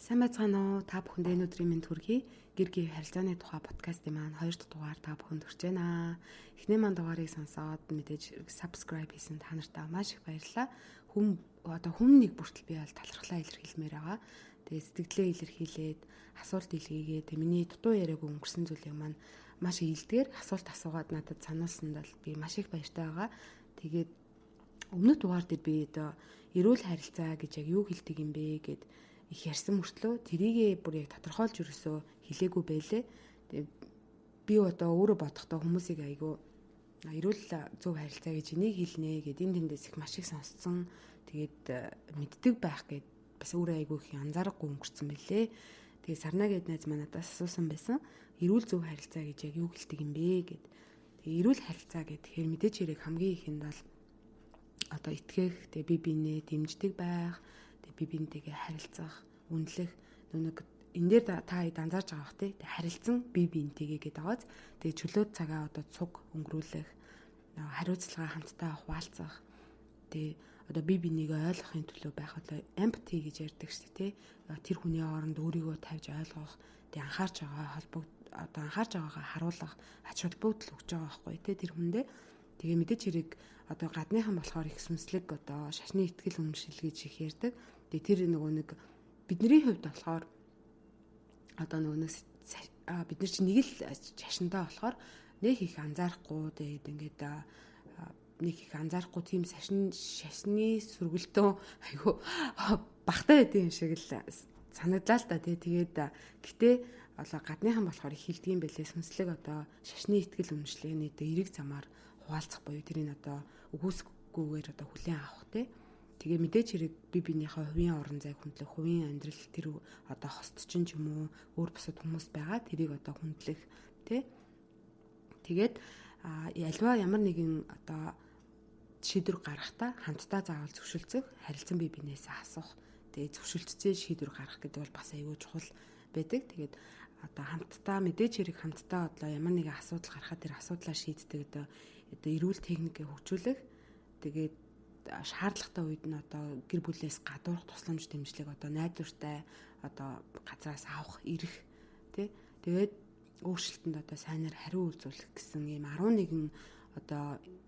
Сайн байцгаана уу? Та бүхэнд өнөөдрийн мэнд хүргэе. Гэр гэр харилцааны тухай подкастын маань 2 дахь дугаар та бүхэнд хүрч байна. Эхний маань дугаарыг сонсоод мэдээж subscribe хийсэн та нартай маш их баярлалаа. Хүн нэг бүртэл би бол талархлаа илэрхийлмээр байгаа. Тэгээ сэтгэлээ илэрхийлээд асуулт илгээгээд миний дутуу яриаг өнгөрсөн зүйлийг маань маш ийдгээр асуулт асуугаад надад сануулсанд бол би маш их баяртай байгаа. Тэгээд өмнөх дугаар дээр би эрүүл харилцаа гэж яг юу хэлдэг юм бэ гэд их ярьсан мөртлөө тэрийгээ бүр яг тодорхойлж өрөөсөө хэлээгүй байлээ. Тэгээ би өөрөө бодохдоо хүмүүсийг айгүй эрүүл зөв харилцаа гэж энийг хэлнэ гэд энэ тэндээс их маш их сонсцсон. Тэгээд мэддэг байх гэд бас өөрөө айгүй их анзаарахгүй өнгөрцөн байлээ. Тэгээ Сарна гэд найз манадаас асуусан байсан. Эрүүл зөв харилцаа гэж яг юу хэлдэг юм бэ гэд. Тэгээ эрүүл харилцаа гэхээр мэдээж хэрэг хамгийн ихэнд бол итгэх, тэгээ бие биенээ дэмждэг байх, тэгээ бие биентэйгээ харилцах, үнэлэх нэг энэ дээр та хэд анзаарч байгаа бах тий харилцан бие биентэйгээ гэдэг байгааз тэгээ чөлөөт цагаа цуг өнгөрүүлэх, хариуцлага хамтдаа хуваалцах, тэгээ бие биенийг ойлгохын төлөө байх empathy гэж ярьдаг шүү дээ тий тэр хүний оронд өөрийгөө тавьж ойлгох, тэгээ анхаарч байгаагаа харуулах ач холбогдол өгч байгаа байхгүй тий тэр хүндээ. Тэгээ мэдээж хэрэг гадныхан болохоор их сүнслэг шашны ихтгэл үнэмшил гэж их ярьдаг. Тэгээ тэр нэг бидний хувьд болохоор бид нар чинь нэг л шашинтай болохоор нэг их анзаарахгүй тэгээд ингээд нэг их анзаарахгүй тийм шашны сөргөлтөө айгу багтаа байдığım шиг л санагдлаа л да тэгээд гэтээ гадныхан болохоор их хэлдэг юм байлээ сүнслэг шашны ихтгэл үнэмшлэний эерэг замаар хуваалцах буюу тэрийг өгөөсгүйгээр хүлээн авах тий. Тэгээ мэдээж хэрэг бие биенийхээ хувийн орон зайг хүндлэх, хувийн амьдрал тэр хостчин ч юм уу өөр бусад хүмүүс байгаа тэрийг хүндлэх тий. Тэгээд альва ямар нэгэн шийдвэр гаргахтаа хамтдаа заавал зөвшөлдсөх, харилцан бие биенээсээ асуух. Тэгээ зөвшөлдсөн шийдвэр гаргах гэдэг бол бас аюул чухал байдаг. Тэгээд хамтдаа мэдээж хэрэг хамтдаа ямар нэгэн асуудал гарахад тэр асуудлаа шийддэг эрүүл техникийг хөгжүүлэх. Тэгээд шаардлагатай үед нь гэр бүлээс гадуурх тусламж дэмжлэг найдвартай газраас авах ирэх тий. Тэгээд өөрчлөлтөнд сайнаар хариу үйлдвэрлэх гэсэн ийм 11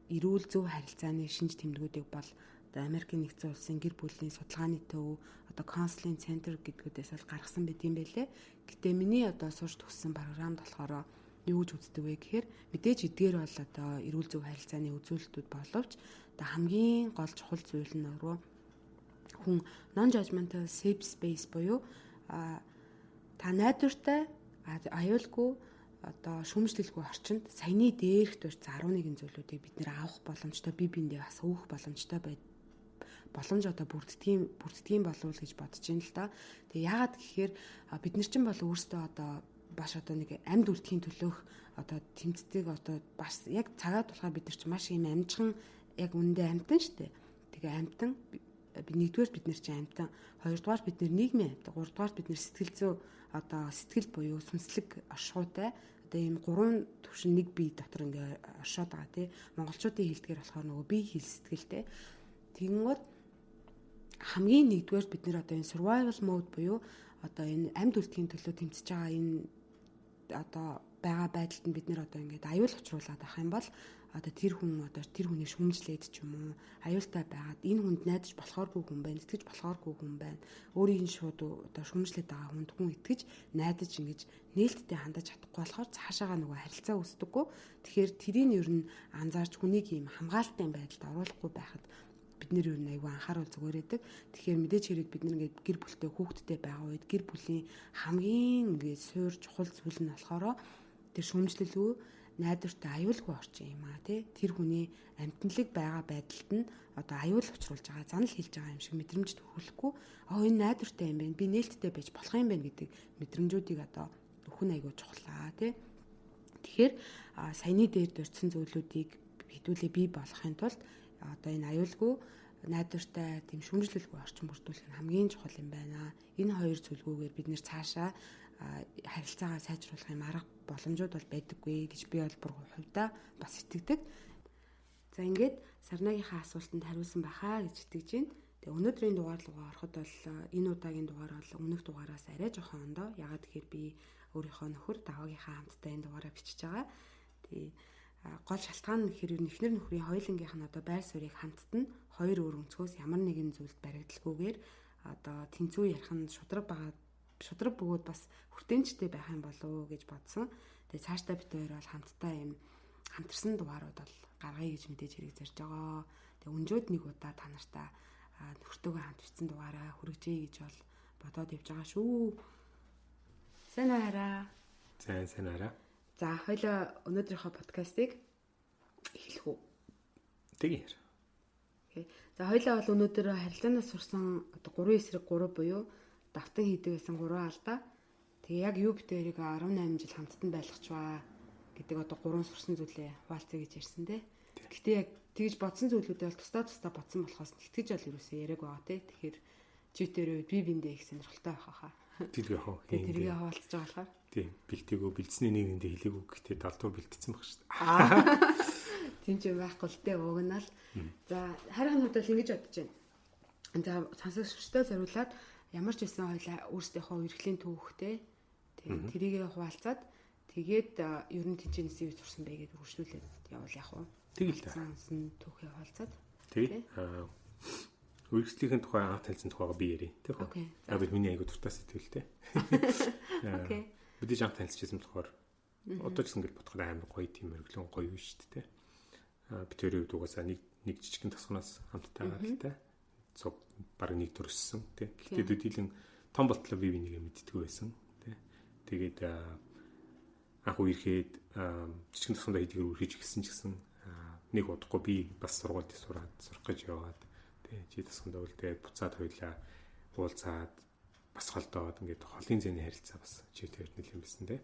эрүүл зөв харилцааны шинж тэмдгүүдийг бол Америкийн нэгдсэн улсын гэр бүлийн судалгааны төв counseling center гэдгүүдээс бол гаргасан байт юм байлээ. Гэтэ миний сурч төгссөн програмд болохоор юу гэж үздэг вэ гэхээр мэдээж эдгээр бол эрүүл зөв харилцааны үзүүлэлтүүд боловч хамгийн гол чухал зүйл нь хүн non judgmental safe space буюу та найдвартай аюулгүй шүүмжлэлгүй орчинд саяны дээрх дурц 11 зүйлүүдийг бид нэр авах боломжтой бие биендээ бас өөх боломжтой боломж бүрддгийн болов гэж бодож байна л да. Тэгээ яагаад гэхээр бид нар чинь бол өөрсдөө баш нэг амьд үлдэхийн төлөөх тэмцдэг бас яг цагаад болохоор бид нар чинь маш ийм амжхан яг үндэ амтан штэ. Тэгээ амтан нэгдүгээр бид нар чинь амтан, хоёрдугаар бид нар нийгмийн амтан, гуравдугаар бид нар сэтгэл зүй сэтгэл буюу сүнслэг оршихуйтай ийм гурван төвшин нэг бие дотор ингээ оршоод байгаа тий. Монголчуудын хэлдгээр болохоор нөгөө бие хэл сэтгэлтэй. Тэгэнгүүт хамгийн нэгдүгээр бид нар энэ survival mode буюу энэ амьд үлдэхийн төлөө тэмцэж байгаа энэ байгаа байдалд нь бид нэр ингээд аюул учруулад авах юм бол тэр хүний шүүмжлээд ч юм уу аюултай байгаад энэ хүнд найдаж болохооргүй хүн байна, итгэж болохооргүй хүн байна. Өөрийн шууд шүүмжлээд байгаа хүнд хүн итгэж найдаж ингэж нээлттэй хандаж чадахгүй болохоор цаашаага нөгөө харилцаа үүсдэггүй. Тэгэхээр тэрийг ер нь анзаарч хүнийг ийм хамгаалалттай байдалд оруулахгүй байхад бид нэр юу аюу анхааруул зүгээр байдаг. Тэгэхээр мэдээж хэрэг бид нэг гэр бүлтэй хүүхэдтэй байгаа үед гэр бүлийн хамгийн ингээд суур чухал зүйл нь болохоор тэр шүүмжлэлгүй найдвартай аюулгүй орчин юм аа тий. Тэр хүний амьтналэг байгаа байдалд нь аюул учруулж байгаа, занал хийж байгаа юм шиг мэдрэмж төрүүлэхгүй. Энэ найдвартай юм байна. Би нээлттэй байж болох юм байна гэдэг мэдрэмжүүдийг өгөх нь аюул чухлаа тий. Тэгэхээр саяны дээр дурдсан зүйлүүдийг хэдүүлээ бий болгохын тулд энэ аюулгүй найдвартай тийм шүүмжлэлгүй орчин бүрдүүлэх нь хамгийн чухал юм байна. Энэ хоёр зүйлгүйгээр бид нэр цаашаа харилцаагаа сайжруулахын арга боломжууд бол байдаггүй гэж би бол бүр хувьдаа бас итгэдэг. За ингээд Сарнагийнхаа асуултанд хариулсан байхаа гэж итгэж байна. Тэгээ өнөөдрийн дугаар руугаа ороход бол энэ удаагийн дугаар бол өмнөх дугаараас арай жоохон ондоо. Ягаад гэхээр би өөрийнхөө нөхөр даваагийнхаа хамтдаа энэ дугаараа бичиж байгаа. Тэгээ гол шалтгаан нь гэхээр эхнэр нөхрийн хоёулангийнх нь одоо байр суурийг хамтд нь хоёр өөр өнцгөөс ямар нэгэн зүйлд баригдалгүйгээр одоо тэнцүү ярих нь шудраг бөгөөд бас хүртээмжтэй байх юм болов уу гэж бодсон. Тэгээ цаашдаа бид хоёр бол хамтдаа юм хамтарсан дугаарууд бол гаргая гэж мэдээж хэрэг зорж байгаа. Тэгээ өнжөөд нэг удаа та нартай нөхөртөөгөө хамт бичсэн дугаараа хүргэжээ гэж бол бодоод явж байгаа шүү. Сайн хараа. Сайн хараа. За хоёлоо өнөөдрийнхөө подкастыг эхлэх үү. Тэгье. За хоёлоо бол өнөөдөр харилцаанаас сурсан одоо 3 эсрэг 3 буюу давтан хийдэг гэсэн 3 алдаа. Тэгээ яг юу битэрийг 18 жил хамтдан байлгачваа гэдэг одоо 3 сурсан зүйлээ хуваалцъя гэж ярьсан те. Гэхдээ яг тэгж бодсон зүйлүүдээ бол тусдаа бодсон болохоос итгэж бол юусоо яриаг байгаа те. Тэгэхээр читэрөө би биндээ их сонирхолтой байх хаа. Тэргээ хоо. Тэргээ хуваалцаж байгаа болохоор. Тийм бэлтгийгөө бэлдсэний нэгэндээ хэлээгүй гэхдээ далдуур бэлдсэн баг шүү дээ. Тийм ч байхгүй л дээ угнаал. За харийн хувьд бол ингэж бодож байна. За сонсогчдоо зориулаад ямар ч байсан хоёлаа өөрсдийнхөө эрхлийн түүхтэй тэрийгээ хуваалцаад тэгээд ер нь тэнцэнээс юу сурсан бэ гэдээ үргэлжлүүлээд явуул яах вэ? Тэгэл та. Сонсон түүхээ хуваалцаад. Тэгээ үргэлжлэлийн тухай анх танилцсан тухайгаа би ярив. Тэг үү? Аа би миний айгуу дуртай сэтгэлтэй. Окей. Бид анх танилцчихсан болохоор одоо ч ингэж бодоход амар гоё тийм өргөлөн гоё юу шүү дээ. Бид хоёрын хувьд угаасаа нэг жижигхэн тасганаас хамтдаа байгаа л та. Цог баг нэг төрсөн тий. Гэхдээ төдийлөн том болтлоо би нэгэ мэддэггүй байсан тий. Тэгээд анх үерхэд жижигхэн тасгандаа хийдгээр үргэлж гисэн ч гэсэн нэг удахгүй би бас сургуульд сурах гэж яваад тий. Чи тасгандаа үлдээд буцаад хоёлаа уулзаад бас холдоод ингээд холын зэний харилцаа бас чи тэр нэлээд байсан тий.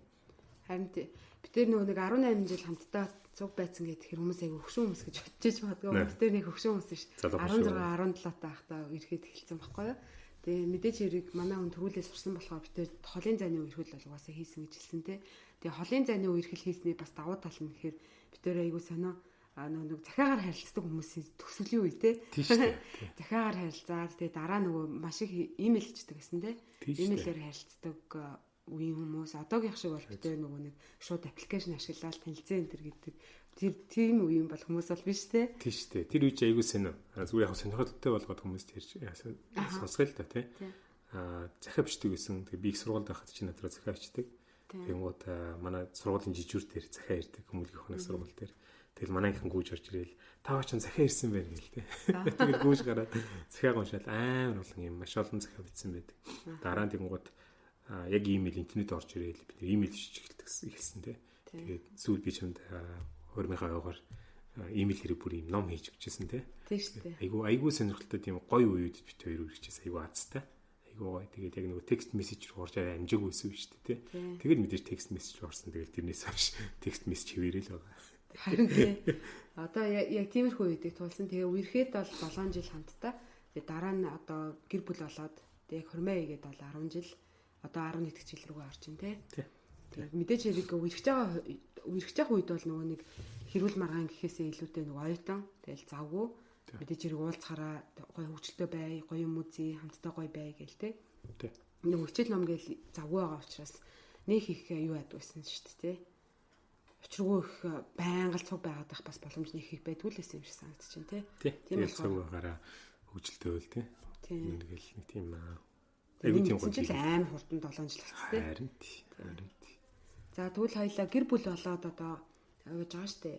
Харин бид тэр нөгөө нэг 18 жил хамтдаа цуг байцсан гэдэг хэр хүмүүс айгу хөвшин хүмүүс гэж бодчих магадгүй. Бид тэр нэг хөвшин хүмүүс ш. 16 17 таахтаа ирэхэд эхэлсэн байхгүй юу? Тэгээ мэдээж хэрэг манай хүн төрүүлээ сурсан болохоор бид тэр холын зайны үерхэл бол угаасаа хийсэн гэж хэлсэн те. Тэгээ холын зайны үерхэл хийсний бас давуу тал нь гэхээр бид тэр айгу сонио нэг захиагаар харилцдаг хүмүүсийн төсвөлийн үе те. Захиагаар харилцаад тэгээ дараа нөгөө маш их имэйлчдэг гэсэн те. Имэйлээр харилцдаг үеийн хүмүүс одоогийн шиг бол бид нөгөө нэг шууд аппликейшн ашиглаад танилцсан энэ төр гэдэг тэр тийм үеийн бол хүмүүс бол биш те. Тийм шүү дээ. Тэр үе чи аягүй сонио. Зүгээр яг сонирхолтой болгоод хүмүүс тэрж сонсгоо л та тий. Захиа бичдэг гэсэн. Тэгээ би их сургуульд байхад чи надраа захиа бичдэг. Тэнгууд манай сургуулийн жижүүр дээр захиа ирдэг хүмүүлгийн хоног сургууль дээр. Тэгэл манайхан гүйж орж ирээл таа ч захиа ирсэн байх гэл тий. Тэгэл гүйж гараад захиаг уншаад амар болон юм маш олон захиа бичсэн байдаг. Дараа нь тэнгууд яг имэйл интернет орж ирээл бид имэйл шиж эхэлсэн тий. Тэгээд сүүл би чамд хөрмийнхаа яваар имэйл хэрэг бүр юм ном хийж өгчээсэн тий. Тийм шүү дээ. Айгуу сонирхолтой тийм гоё үеуд бит хоёр үргэлжээс айгуу азтай. Айгуу гоё. Тэгээд яг нөгөө текст мессеж руу орж амжаагүй байсан шүү дээ тий. Тэгээд мэдээж текст мессеж орсон. Тэгээд тэрнээс хойш текст мессеж хэвээрэл байгаа. Харин тий. Одоо яг тиймэрхүү үедийг туулсан. Тэгээ үерхэд бол 7 жил хамтдаа. Тэгээ дараа нь одоо гэр бүл болоод тэгээ хөрмөө игээд бол 10 жил одоо 11 дэх жил рүүгээ орчин тий. Тэгээ мэдээж хэрэг үерхэж байгаа үед бол нөгөө нэг хэрүүл маргаан гэхээсээ илүүтэй нөгөө оюутан тэгэл завгүй мэдээж хэрэг уулзахаараа гоё хөвгчлөлтөө бай, гоё юм үзье, хамтдаа гоё бай гээл тий. Нөгөө хичээл ном гээл завгүй байгаа учраас нэг их юу яд байсан шүү дээ тий. Учиргүй их байнга л цуг байгаад байх бас боломж нэг их байдгүй л байсан юм шиг санагдаж байна тий. Тийм болохоор хөвгчлөлтөө байл тий. Нэгэл нэг тийм айгуу тийм гол аим хурдан 7 жил болсон тий. Харин тий. За тэгвэл хоёлаа гэр бүл болоод одоо явж байгаа штэ.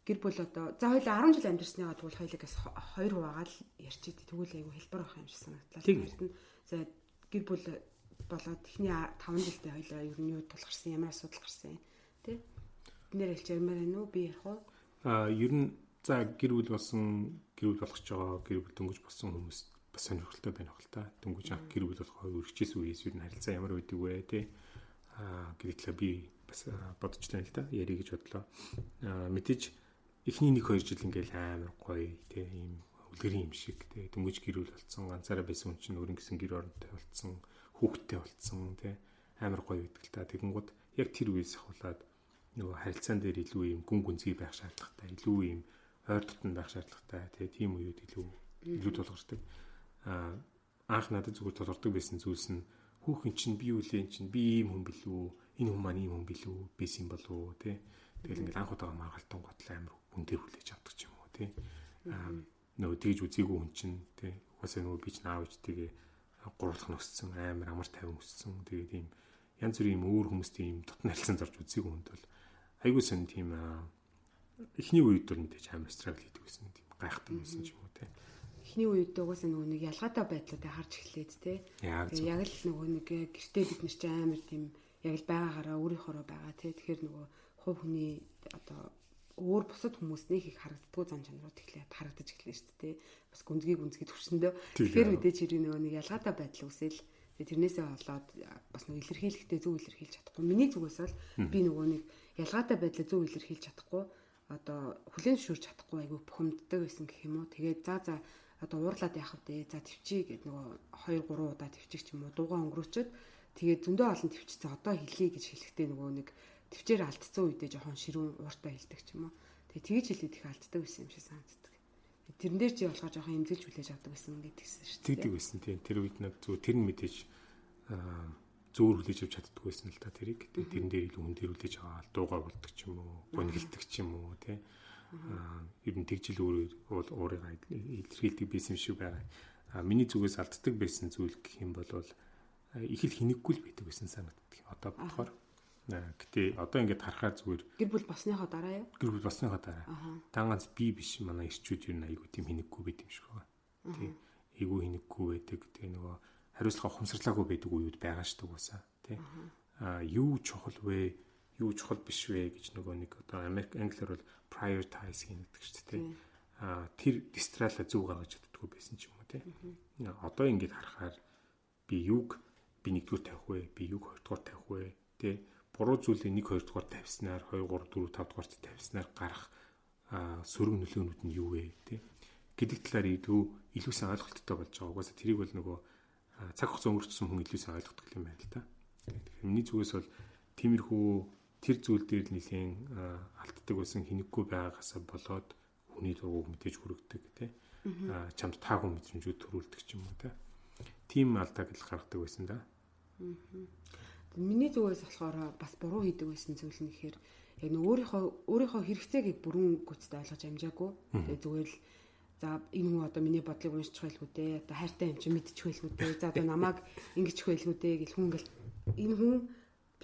Гэр бүл одоо за хоёлаа 10 жил амьдэрснийгаа тэгвэл хоёлаа гэс 2 хуваагаа л ярьчих. Тэгвэл айгуу хэлбэр байх юм шиг санагдлаа. За гэр бүл болоод эхний 5 жилдээ хоёлаа ер нь юу тулгарсан, ямар асуудал гарсан тий. Нэр хэлж ярмаар байна уу? Би ярих уу? Ер нь за гэр бүл болсон, гэр бүл болгож байгаа, гэр бүл дөнгөж болсон хүмүүс бас сонирхолтой байна хэл та. Дөнгөж анх гэр бүл болохоо үргэлжээс үеэс ер нь харилцаа ямар байдаг вэ тий. Гэтэл би бас бодож байна л да. Ярих гэж бодлоо. Мэдээж эхний 1-2 жил ингээл амар гоё тий ийм үлгэрийн юм шиг тий дөнгөж гэр бүл болсон, ганцаараа байсан хүн чинь өөрийн гэсэн гэр оронтой болсон, хүүхэдтэй болсон тий амар гоё байдаг л та. Тэгэнгუთ яг тэр үеэс ахуулаад нөгөө харилцаан дээр илүү ийм гүн гүнзгий байх шаардлагатай, илүү ийм ойр дотн байх шаардлагатай тий тийм үеуд илүү тулгардаг. анх надад зүгээр толгордог байсан зүйлс нь хүүхэн чинь би үлэн чинь би ийм хүн билүү, энэ хүн маань ийм хүн билүү, бис юм болов уу тий. Тэгэл ингээл анх удаага маргалтан готл амир хүн дээр хүлээж авдаг ч юм уу тий. Нөгөө тэгж үзээгүй хүн чинь тий. Угаасаа нөгөө би ч наав ичтэйгээ гурлах нь өссөн, амир амар тайван өссөн. Тэгээд ийм янз бүрийн өөр хүмүүстэй ийм дотн харилцаанд орж үзээгүй хүнд бол айгуу сэн тийм эхний үед бол мэдээж амар страгл хийдэг байсан, тийм гайхдаг байсан ч юм уу тий. Эхний үед угаасаа нөгөө нэг ялгаатай байдлуудыг харж эхлээд тий. Яг л нөгөө нэг гэртээ бид нар чинь амар тийм яг л байгаагаараа өөрийнхоороо байгаа тий. Тэгэхээр нөгөө хувь хүний одоо өөр бусад хүмүүснийх их харагддаггүй зан чанарууд эхлээд харагдаж эхэлнэ шүү дээ. Бас гүнзгий төрсөндөө. Тэгэхээр мэдээж хэрэг нөгөө нэг ялгаатай байдал үсэл тэрнээсээ болоод бас нэг илэрхийлэхдээ зөв илэрхийлж чадахгүй. Миний зүгээс бол би нөгөө нэг ялгаатай байдлаа зөв илэрхийлж чадахгүй. Одоо хүлээн зөвшөөрч чадахгүй айгүй бухимддаг байсан гэх юм уу. Тэгээд за одоо уурлаад яах вэ? За төвчий гэд нөгөө 2 3 удаа төвчих ч юм уу. Дуугаа өнгөрөөчөөд тэгээд зөндөө олон төвчсөн. Одоо хэлье гэж хэлэхдээ нөгөө нэг төвчээр алдцсан үедээ жоохон ширүүн ууртаа хэлдэг ч юм уу. Тэгээд тэгж хэлээд их алддаг байсан юм шиг санагддаг. Тэрэн дээр чи болохоор жоохон эмзэлж хүлээж авдаг байсан гэдгийгсэн шүү дээ. Тэгдэг байсан тийм. Тэр үед над зүгээр тэр нь мэдээж зөөр хүлээж авч чаддаггүй байсан л да тэрийг. Тэгээд тэрэн дээр илүү хүн дээр хүлээж аваад дуугаа болдог ч юм уу, гонхилдаг ч юм уу тийм. Ер нь тэгжил өөрөөр уурыг илэрхийлдэг байсан юм шиг байгаа. Миний зүгээс алддаг байсан зүйл гэх юм бол их л хинэггүй л байдаг байсан санагддаг. Одоо бодохоор гэтээ одоо ингээд харахаар зүгээр гэр бүл басныхаа дараа юу? Гэр бүл басныхаа дараа. Ганц би биш манай ирчүүд юу айгуу тийм хинэггүй байд юм шиг байна. Тий. Айгуу хинэггүй байдаг. Тэгээ нөгөө хариуцлага ухамсарлаагүй байдаг үеуд байгаа шүү дээ уусаа. Тий. Юу чухал вэ? Юу чухал биш вэ гэж нөгөө нэг одоо англиар бол prioritize гэдэг шүү дээ. Тэр дистралла зөв гаргаж чаддаггүй байсан ч юм уу тий. Одоо ингээд харахаар би юуг би нэгдүгээр тавих вэ? Би юуг хоёрдугаар тавих вэ? Тий. Буруу зүйлийг 1 2 дугаар тавьснаар 2 3 4 5 дугаар тавьснаар гарах сөрөг нөлөөнүүд нь юу вэ тий гэдэг талаар илүү сайн ойлголттой болж байгаа. Угаасаа тэрийг бол нөгөө цаг хугацаа өнгөрчсөн хүн илүү сайн ойлгодог юм байна л да. Тэгэхээр миний зүгээс бол тиймэрхүү тэр зүйл дээр нэлийн алддаг байсан хинэггүй байгаагаас болоод хүний дургуг мэдээж хүрэгдэг тий чамд таагүй мэдрэмжүүд төрүүлдэг ч юм уу тий. Тим алдааг л гаргадаг байсан да. Миний зүгээс болохоор бас буруу хийдэг байсан зүйл нь гэхээр яг нэг өөрийнхөө хэрэгцээг бүрэн гүйцэд ойлгож амжаагүй. Тэгээ зүгээр л за энэ хүн одоо миний бодлыг уншчих байлгүй дээ. Одоо хайртай юм чи мэдчих байлгүй дээ. За одоо намайг ингэчих байлгүй дээ гэл хүн ингээл энэ хүн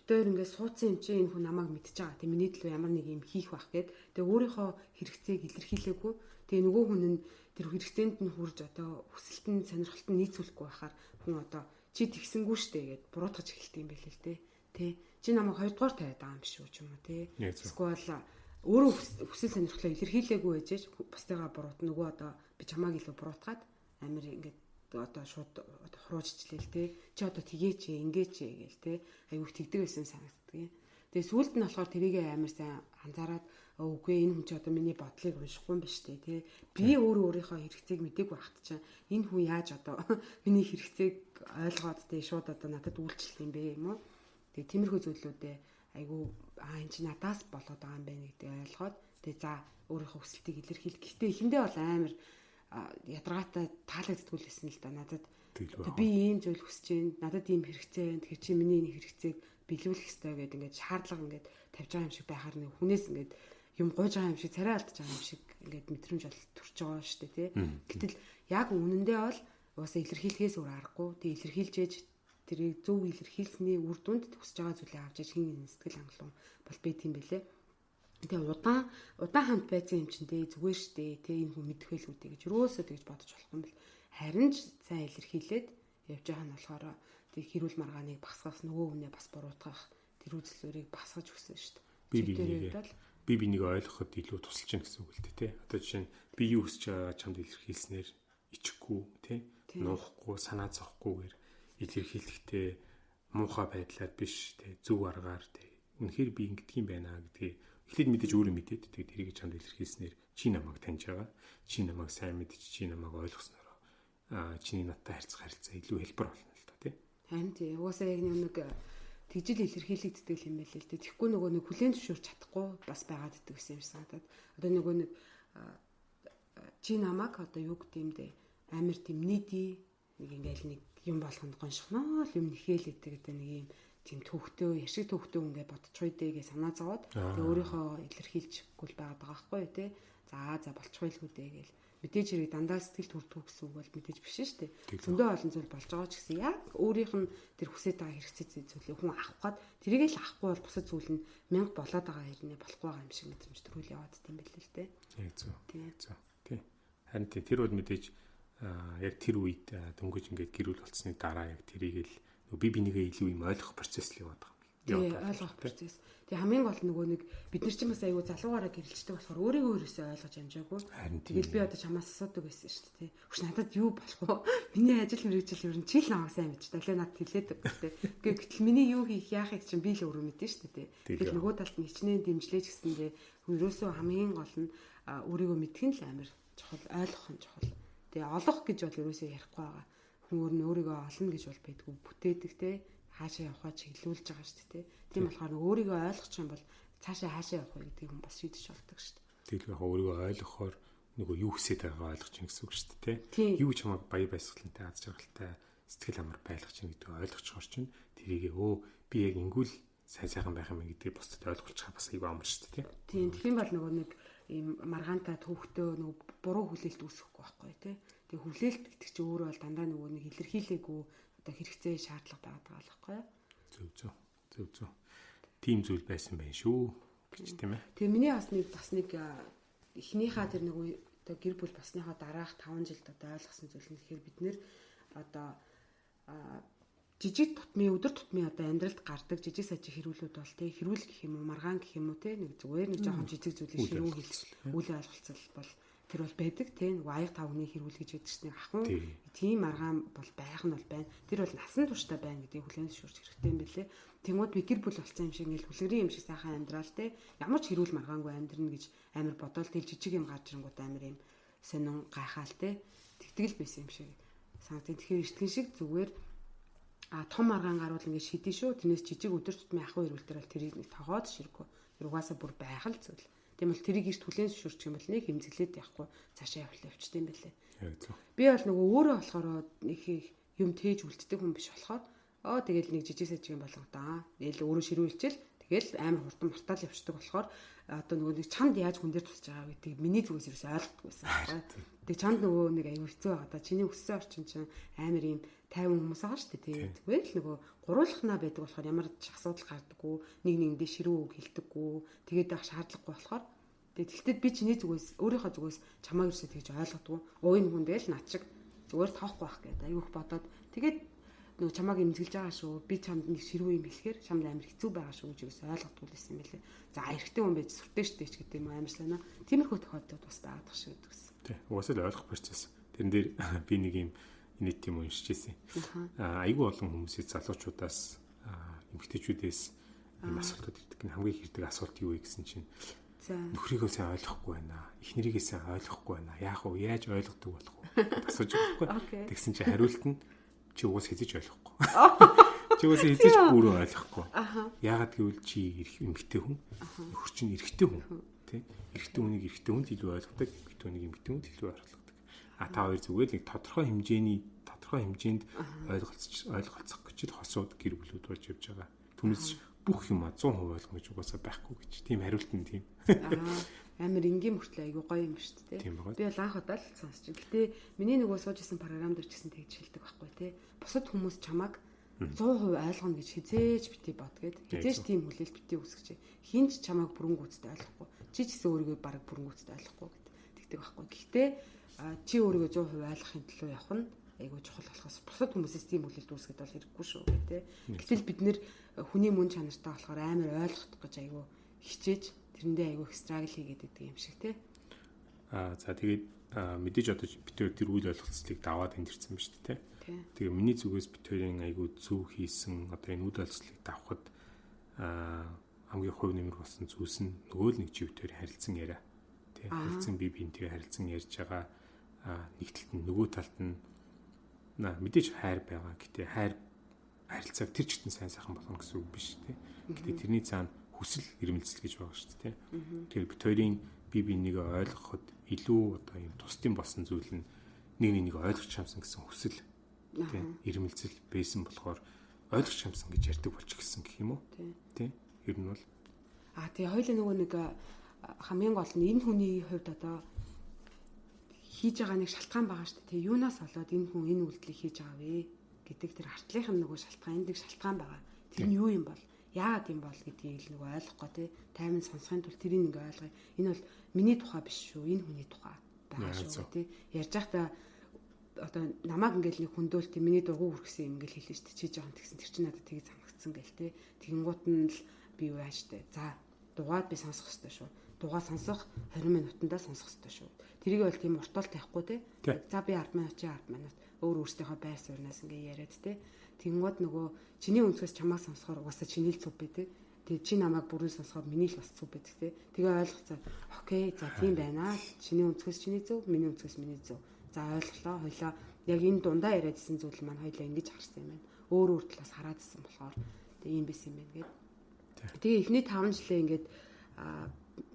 битээр ингээд суудсан юм чи энэ хүн намайг мэдчих байгаа. Тэгээ миний төлөө ямар нэг юм хийх байх гээд тэгээ өөрийнхөө хэрэгцээг илэрхийлээгүй. Тэгээ нөгөө хүн нь тэр хэрэгцээнд нь хүрж одоо хүсэлтэн сонирхолтод нийцүүлэхгүй байхаар хүн одоо чи тэгсэнгүү штэ гэд буруутгаж эхэлт юм байл л дээ. Тэ. Чи намайг 2 дугаар тавиад байгаа юм шүү ч юм уу тэ. Эсвэл өөрөө хүсэл сонирхлоо илэрхийлээгүй байжээж бусдыгаа буруут нөгөө одоо би чамааг илүү буруутгаад амир ингээд одоо шууд хуруужчлээ л тэ. Чи одоо тгээч ингээч гээл тэ. Айгүйх тэгдэг байсан санагддаг юм. Тэгээ сүүлд нь болохоор тэрийгээ амар сайн анзаараад үгүй энэ хүн чи одоо миний бодлыг уншихгүй юм ба штэ тий. Би өөрийнхөө хэрэгцээг мдэггүй байхад чинь энэ хүн яаж одоо миний хэрэгцээг ойлгоод тий шууд одоо надад үйлчлэх юм бэ юм уу? Тэгээ тиймэрхүү зүйлүүдээ айгүй энэ чи надаас болоод байгаа юм байна гэдэг ойлгоод тэгээ за өөрийнхөө хүсэлтийг илэрхийл. Гэхдээ эхэндээ бол амар ядаргаатай таалагддаг байсан л да надад. Би ийм зүйл хүсэж байна. Надад ийм хэрэгцээ байна. Тэгэхээр чи миний энэ хэрэгцээг биелүүлэх ёстой гэдэг ингээд шаардлага ингээд тавьж байгаа юм шиг байхаар нэг хүнээс ингээд юм гуйж байгаа юм шиг царай алдаж байгаа юм шиг ингээд мэдрэмж бол төрж байгаа шүү дээ тий. Гэтэл яг үнэндээ бол уусаа илэрхийлэхээс өөр аргагүй. Тэг илэрхийлжээж тэрийг зөв илэрхийлсний үр дүнд хүсэж байгаа зүйлээ авч иж хин сэтгэл хангалуун бол бэ тийм бэлээ. Тэгээ удаан хамт байсан юм чинь тий зүгээр шүү дээ тий энэ хүн мэдхээлгүй дээ гэж юусоо тэгж бодож болох юм бэл харин ч сайн илэрхийлээд явж байгаа нь болохоор тэг хэрүүл маргааныг багсгах нөгөө хүнээ бас буруутгах тэр үзлүүрийг басгаж өгсөн шүү дээ. Би бинийг ойлгоход илүү тусалж гин гэсэн үг л дээ тий. Одоо жишээ нь би юу хүсэж байгаа чамд илэрхийлснээр ичихгүй тий. Нуухгүй санаа зовхгүйгээр илэрхийлэхдээ муухай байдлаар биш тий зөв аргаар тий. Үнэхээр би ингэдэг юм байна гэдгийг эхлээд мэдээж өөрөө мэдээд тэгээд тэрийг чамд илэрхийлснээр чи намайг таньж байгаа. Чи намайг сайн мэдж чи намайг ойлгосноор чиний надтай харилцаа илүү хэлбэр болно л доо тий. Харин тий угаасаа яг нэг тэгжил илэрхийлэгддэг юм байл л дээ. Тэгэхгүй нөгөө нэг хүлээн зөвшөөрч чадахгүй бас байгаад иддэг гэсэн юм санагдаад. Одоо нөгөө нэг чи намайг одоо юу гэдэг юм бэ? Амар тийм нийти нэг ингээл нэг юм болгонд гоншихноо л юм нэхээлээдэг гэдэг нэг юм тийм төвхтөө яшиг төвхтөө ингээ бодчих үедээ гээ санаа зовоод тэгээ өөрийнхөө илэрхийлжгүй л байгаа байхгүй тий. За болчихгүй л үүдээ гээл мэдээж хэрэг дандаа сэтгэл төрдгөө гэсэн үг бол мэдээж биш шүү дээ. Зөндөө олон зүйл болж байгаа ч гэсэн яг өөрийнх нь тэр хүсэж байгаа хэрэгцээ зүйлийг хүн авах гад тэрийг л авахгүй бол бусад зүйл нь мянга болоод байгаа хэрнээ болохгүй байгаа юм шиг мэдрэмж төрүүл яваад тийм байл л дээ. Тий. Харин тэр бол мэдээж яг тэр үед дөнгөж ингээд гэрүүл болцсны дараа яг тэрийг л би бинийгээ илүү юм ойлгох процесс л яваад байгаа. Тий, ойлгох процесс. Тэгээ хамгийн гол нөгөө нэг бид нар ч юм бас айгүй залуугаараа гэрэлждэг болохоор өөрийгөө ерөөсөө ойлгож амжаагүй. Тэгэл би одоо чамаас асуудаг байсан шүү дээ. Хүч надад юу болох вэ? Миний ажил мэргэжил ер нь чил намайг сайн мэдж талаа над хэлээд өгдөө. Гэтэл миний юу хийх яахыг чинь би л өөрөө мэдэн шүү дээ. Тэгэл нөгөө талд нь хичнээн дэмжлэж гэсэндээ ерөөсөө хамгийн гол нь өөрийгөө мэдэх нь л амар чухал, ойлгох нь чухал. Тэгээ олох гэж бол ерөөсөө ярихгүй байгаа. Хүн өөрийгөө олно гэж бол байдгүй бүтээдэг те. Хаашаа явахаа чиглүүлж байгаа шүү дээ. Тийм болохоор өөрийгөө ойлгох юм бол цаашаа хаашаа явах вэ гэдгийг хүн бас шийдэж болдог шүү дээ. Тэгэл яг өөрийгөө ойлгохоор нөгөө юу хүсэж байгаагаа ойлгож чинь гэсэн үг шүү дээ. Юу ч хамаагүй баяр баясгалантай аз жаргалтай сэтгэл амар байлгах чинь гэдгийг ойлгочихоор чинь тэрийг би яг ингүүл сайхан байх юм гэдгийг бусдад ойлгуулчихаа бас ийг амар шүү дээ. Тийм тийм бол нөгөө нэг ийм маргаантай төвхтөө нөгөө буруу хүлээлт үүсэхгүй байхгүй тий. Тэгээ хүлээлт гэдэг чинь өөрөө бол дандаа нөгөө нэг илэрхийлээгүй одоо хэрэгцээ шаардлага байгаа байхгүй юу? Зөв. Тийм зүйл байсан байх шүү гэж тийм ээ. Тэгээ миний бас нэг эхнийхээ тэр нэг одоо гэр бүл басныхаа дараах 5 жилд одоо ойлгосон зүйл нь тэгэхээр бид нэр одоо жижиг тутмын өдөр тутмын одоо амьдралд гардаг жижиг сажиг хэрүүлүүд бол тий хэрүүл гэх юм уу маргаан гэх юм уу тий нэг зүгээр нэг жоохон жижиг зүйлийг ширүүн хэлж үйл ойлголцол бол тэр бол байдаг тий нэг аяг тавны хэрүүл гэж яддаг чинь ахын тийм маргаан бол байх нь бол байна. Тэр бол насан туршдаа байна гэдгийг хүлээн зөвшөөрч хэрэгтэй юм билэ. Тэнгууд би гэр бүл болсон юм шиг ингээл хүлгэрийн юм шиг сайхан амьдрал тий ямар ч хэрүүл маргаангүй амьдрна гэж амар бодоол тэл жижиг юм гарч ирэнгүүт амар юм сонин гайхаал тий тэгтгэл байсан юм шиг санагдیں۔ Тэгэхээр эртгэн шиг зүгээр том маргаан гарвал ингээд шидэн шүү. Тэрнээс жижиг өдөр тутмын ахуй хэрүүл дээр бол тэрийг нэг тоогоод ширгүү. Угаасаа бүр байх л зүйл. Тийм бол тэрийг эрт хүлээн зөвшөөрчих юм бол нэг хэмзэглээд явахгүй цаашаа явчихдаг юм байлээ. Би бол нөгөө өөрөө болохоор нэг юм тээж үлддэг хүн биш болохоор тэгэл нэг жижиг сажиг юм болгодоо. Тэгэл өөрөө ширүүлчихэл тэгэл амар хурдан мартаал явчихдаг болохоор одоо нөгөө нэг чамд яаж хүн дээр тусч байгаа гэдгийг миний зүгээс ерөөс ойлгохгүй байсан байхгүй. Тэг чамд нөгөө нэг аюу хэцүү байгаа да чиний өссөн орчин чинь амар юм 50 хүмүүс байгаа шүү дээ. Тэг зүгээр л нөгөө гуруулахнаа байдаг болохоор ямар ч асуудал гардаггүй нэг нэгэндээ ширүү үг хэлдэггүй тэгээд байх шаардлагагүй болохоор тэгтээ би чиний зүгээс өөрийнхөө зүгээс чамаа ерөөсөө тэгж ойлгодгүй ууын хүн дээр л над шиг зүгээр тоохгүй байх гэдэг аюух бодоод тэгээд нөгөө чамааг имзэглэж байгаа шүү би чамд нэг ширүү юм хэлэхээр чамд амар хэцүү байгаа шүү гэж ерөөсөө ойлгодгүй л байсан юм байлээ. За эрэгтэй хүн байж сүртэй штэ ч гэдэг юм амар санаа. Тиймэрхүү тохиолдолд бас байгаад шиг гэдэг гэсэн. Тий. Угаасаа л ойлгох процесс. Тэрэн дээр би нэг юм инэт юм уншижсэн. Айгүй олон хүмүүсийн залуучуудаас эмэгтэйчүүдээс юм асуултууд ирдэг. Хамгийн их ирдэг асуулт юу вэ гэсэн чинь нөхрийгөө сайн ойлгохгүй байна. Эхнэрийгээ сайн ойлгохгүй байна. Яах вэ? Яаж ойлгодог болох вэ? Асууж байгаа байхгүй. Тэгсэн чинь хариулт нь чи угаас хэзэж ойлгохгүй. Чи угаас хэзэж бүрөө ойлгохгүй. Яагаад гэвэл чи эмэгтэй хүн. Нөхөр чинь эрэгтэй хүн. Тэ? Эрэгтэй хүнийг эрэгтэй хүнд илүү ойлгодог. Эмэгтэй хүнийг эмэгтэй хүнд илүү ойлгодог. Та хоёр зүгээр нэг тодорхой хэмжээнд ойлголцох гэж хосууд гэр бүлүүд болж явж байгаа. Түүнээс бүх юм 100% ойлгох гэж угаасаа байхгүй гэж. Тийм хариулт нь тийм. Амар энгийн мөртлөө айгуу гоё юм шүү дээ. Би бол анх удаа л сонсч. Гэтэ миний нөгөө сууж исэн програм дээр ч гэсэн тэгж хэлдэг байхгүй тий. Бусад хүмүүс чамааг 100% ойлгоно гэж хизээж бити бод гэд. Хизээж тийм хүлээлт бити үсгэж. Хинч чамааг бүрэнгүүцтэй ойлгохгүй. Чи ч гэсэн өөрийгөө бараг бүрэнгүүцтэй ойлгохгүй гэдэг байхгүй. Гэхдээ чи өөрийгөө 100% ойлгохын төлөө явах нь айгуу чухал болохоос бусад хүмүүсээс тийм хүлээлт үүсгэж бол хэрэггүй шүү тий. Гэтэл бид нэр хүний мөн чанартай болохоор амар ойлгох гэж айгуу хичээж тэрэндээ айгуу их страгл хийгээд байдаг юм шиг тий. За тэгээд мэдээж одоо бид тэр үйл ойлголцлыг даваад эндэрсэн ба шүү дээ тий. Тэгээ миний зүгээс бид хоёрын айгуу зөв хийсэн одоо энэ үйл ойлголцлыг давхад хамгийн хувь нэмэр болсон зүйлс нь нөгөө л нэг живтээр харилцан яриа тий. Харилцан бие биентэй харилцан ярьж байгаа нэг талд нь нөгөө талд нь мэдээж хайр байгаа. Гэтэ харилцааг тэр чигтэн сайн болгоно гэсэн үг биш тий. Гэтэ тэрний цаана хүсэл эрмэлзэл гэж байгаа шүү дээ. Тэгэхээр бид хоёрын бие биенийг ойлгоход илүү одоо юм тусдын болсон зүйл нь нэг нэг ойлгож чамсан гэсэн хүсэл Тийм ирмэлцэл байсан болохоор ойлгож юмсан гэж ярьдаг болчих гисэн гэх юм уу? Тийм. Ер нь бол тэгээ хоёул нөгөө нэг хамгийн гол нь энэ хүний хувьд одоо хийж байгаа нэг шалтгаан байгаа шүү дээ. Тэгээ юунаас болоод энэ хүн энэ үйлдэлийг хийж байгаа вэ гэдэг тэр артлынх нь нөгөө шалтгаан, энэ шалтгаан байгаа. Тэр нь юу юм бол? Яагаад юм бол гэдгийг л нөгөө ойлгохгүй тий. Таймын сонсохын тулд тэрийг ингээ ойлгоё. Энэ бол миний тухай биш шүү. Энэ хүний тухай байгаа шүү тий. Ярьж байхдаа одоо намайг ингээл нэг хөндөөлт миний дургу хүрхсэн юм ингээл хэлээ шүү дээ. Чи жоохон тэгсэн тэр чинь надад тгий замгцсан гээл тий. Тэгэнгუут нь л би юу яаж дээ. За дугаад би сонсох хэрэгтэй шүү. Дугаа сонсох 20 минутандаа сонсох хэрэгтэй шүү. Тэрийг бол тийм уртуул тавихгүй тий. За би 10 минут чи 10 минут өөр өөртөөхөө байр сууриас ингээ яриад тий. Тэгэнгუут нөгөө чиний өнцгөөс чамаа сонсохоор угаасаа чиний л зүв бэ тий. Тэгээ чи намайг бүрэн сонсохоор миний л бас зүв байдаг тий. Тэгээ ойлгоцоо. Окей, за тийм байна. Чиний өнцгөөс чиний зүв, миний өнцгөөс миний зүв. За ойлголоо. Хоёлаа яг энэ дундаа яриадсэн зүйл маань хоёлаа ингэж харсан юм байна. Өөр өөр талаас хараадсэн болохоор тэгээ юм биш юм байна гэд. Тэгээ эхний 5 жилээ ингээд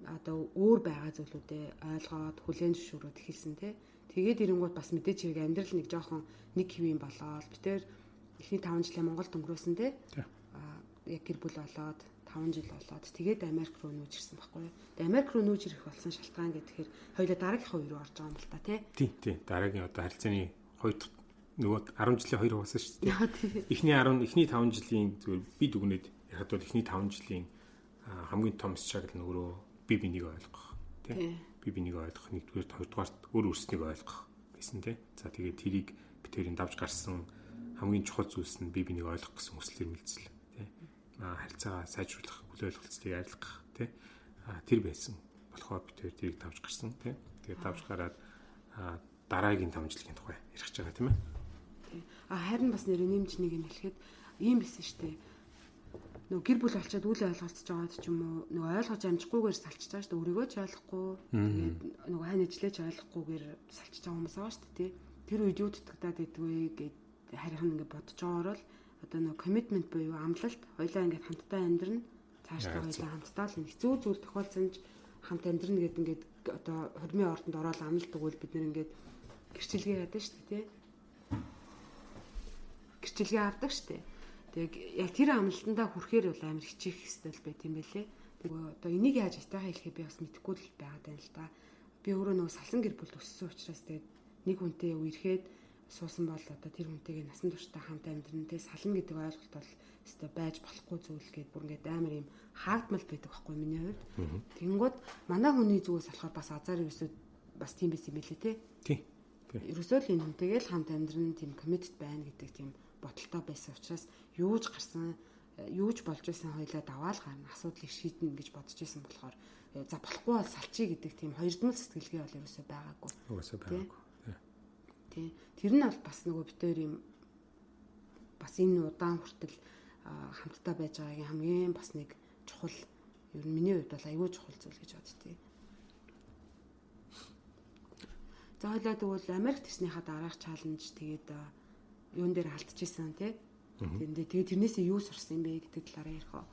одоо өөр байгаа зүйлүүдээ ойлгоод хүлээн зөвшөөрөөд эхэлсэн тий. Тэгээд ирэнгүүт бас мэдээч хэрэг амьдрал нэг жоохон нэг хэвийн болоод битээр эхний 5 жилээ Монголд өнгөрөөсөн тий. Яг гэр бүл болоод 5 жил болоод тэгээд Америк руу нүүж ирсэн байхгүй юу. Тэгээд Америк руу нүүж ирэх болсон шалтгаан гэхээр хоёулаа дараагийнхаа үе рүү орж байгаа юм л та тий. Тийм. Дараагийн одоо харилцааны нөгөө 10 жилийн 2 хуваасан шүү дээ. Эхний 5 жилийн зүгээр би дүгнээд яхад бол эхний 5 жилийн хамгийн том шагнал нөгөө би бинийг ойлгох тий. Би бинийг ойлгох, нэгдүгээр, хоёрдугаар өөр өөрснийг ойлгох гэсэн тий. За тэгээд тэрийг би тэрийн давж гарсан хамгийн чухал зүйлс нь би бинийг ойлгох гэсэн хүсэл эрмэлзэл тий. Харилцаагаа сайжруулах, хүлээл ойлголцыг арилгах тий. Тэр байсан болохоор би тэрийг давж гарсан тий. Тэгээд давж гараад дараагийн 5 жилийн тухай ярих гэж байгаа тийм ээ. Харин бас нэр нэмж нэг юм хэлэхэд ийм байсан шүү дээ. Нөгөө гэр бүл болчиход үл ойлголцож байгаад ч юм уу нөгөө ойлгож амжихгүйгээр салчиж байгаа шүү дээ. Өөрийгөө ч ойлгохгүй тэгээд нөгөө хань ижлээч ойлгохгүйгээр салчиж байгаа хүмүүс байгаа шүү дээ. Тэр үед юу дутагдаад байдгүй гэд харин ингээд бодож байгаагаар л одоо нөгөө commitment буюу амлалт хоёлаа ингээд хамтдаа амьдрна. Цаашдаа хоёлаа хамтдаа л хэцүү зүйл тохиолдсон ч хамт амьдрна гэдэг ингээд одоо хормын ордонд ороод амлалт өгвөл бид нэр ингээд гэрчилгээ яадаг шүү дээ. Гэрчилгээ авдаг шүү дээ. Тэг яг тэр амлалтандаа хүрэхээр бол амар хичих хэстэл байт юм байлээ. Тэгээ одоо энийг яаж айтайхаа хэлэхэд би бас мэдэхгүй л байгаад байна л да. Би өөрөө нөгөө салсан гэр бүлд өссөн учраас тэгээд нэг хүнтэй үерхэд суусан бол одоо тэр хүнтэйгээ насан туршдаа хамт амьдрын тэ сална гэдэг ойлголт бол өстой байж болохгүй зүйл гээд бүр ингээд амар юм хаагдмал байдаг байхгүй миний хувьд. Тэгэнгუთ манай хүний зүгээс болохоор бас азар ерөөсөө бас тийм байсан юм билээ тий. Ерөөсөө л энэ хүнтэйгээ л хамт амьдрын тийм committed байна гэдэг тийм бодолтой байсан учраас юуж гарсан юуж болж байсан хоёлаа даваал гарна асуудлыг шийднэ гэж бодож исэн болохоор за болохгүй бол салчий гэдэг тийм хоёрдмал сэтгэлгээ бол ерөөсөө байгаагүй. Тий. Тэр нь бол бас нөгөө битээр юм бас энэ удаан хүртэл хамтдаа байж байгаагийн хамгийн бас нэг чухал ер нь миний хувьд бол аюул чухал зүйл гэж боддتي. За хоёлаа тэгвэл Америкт ирснийхаа дараах чаленж тэгээд юун дээр алдчихсан тий. Тэгээд тэрнээсээ юу сурсан юм бэ гэдэг талаараа ярих уу.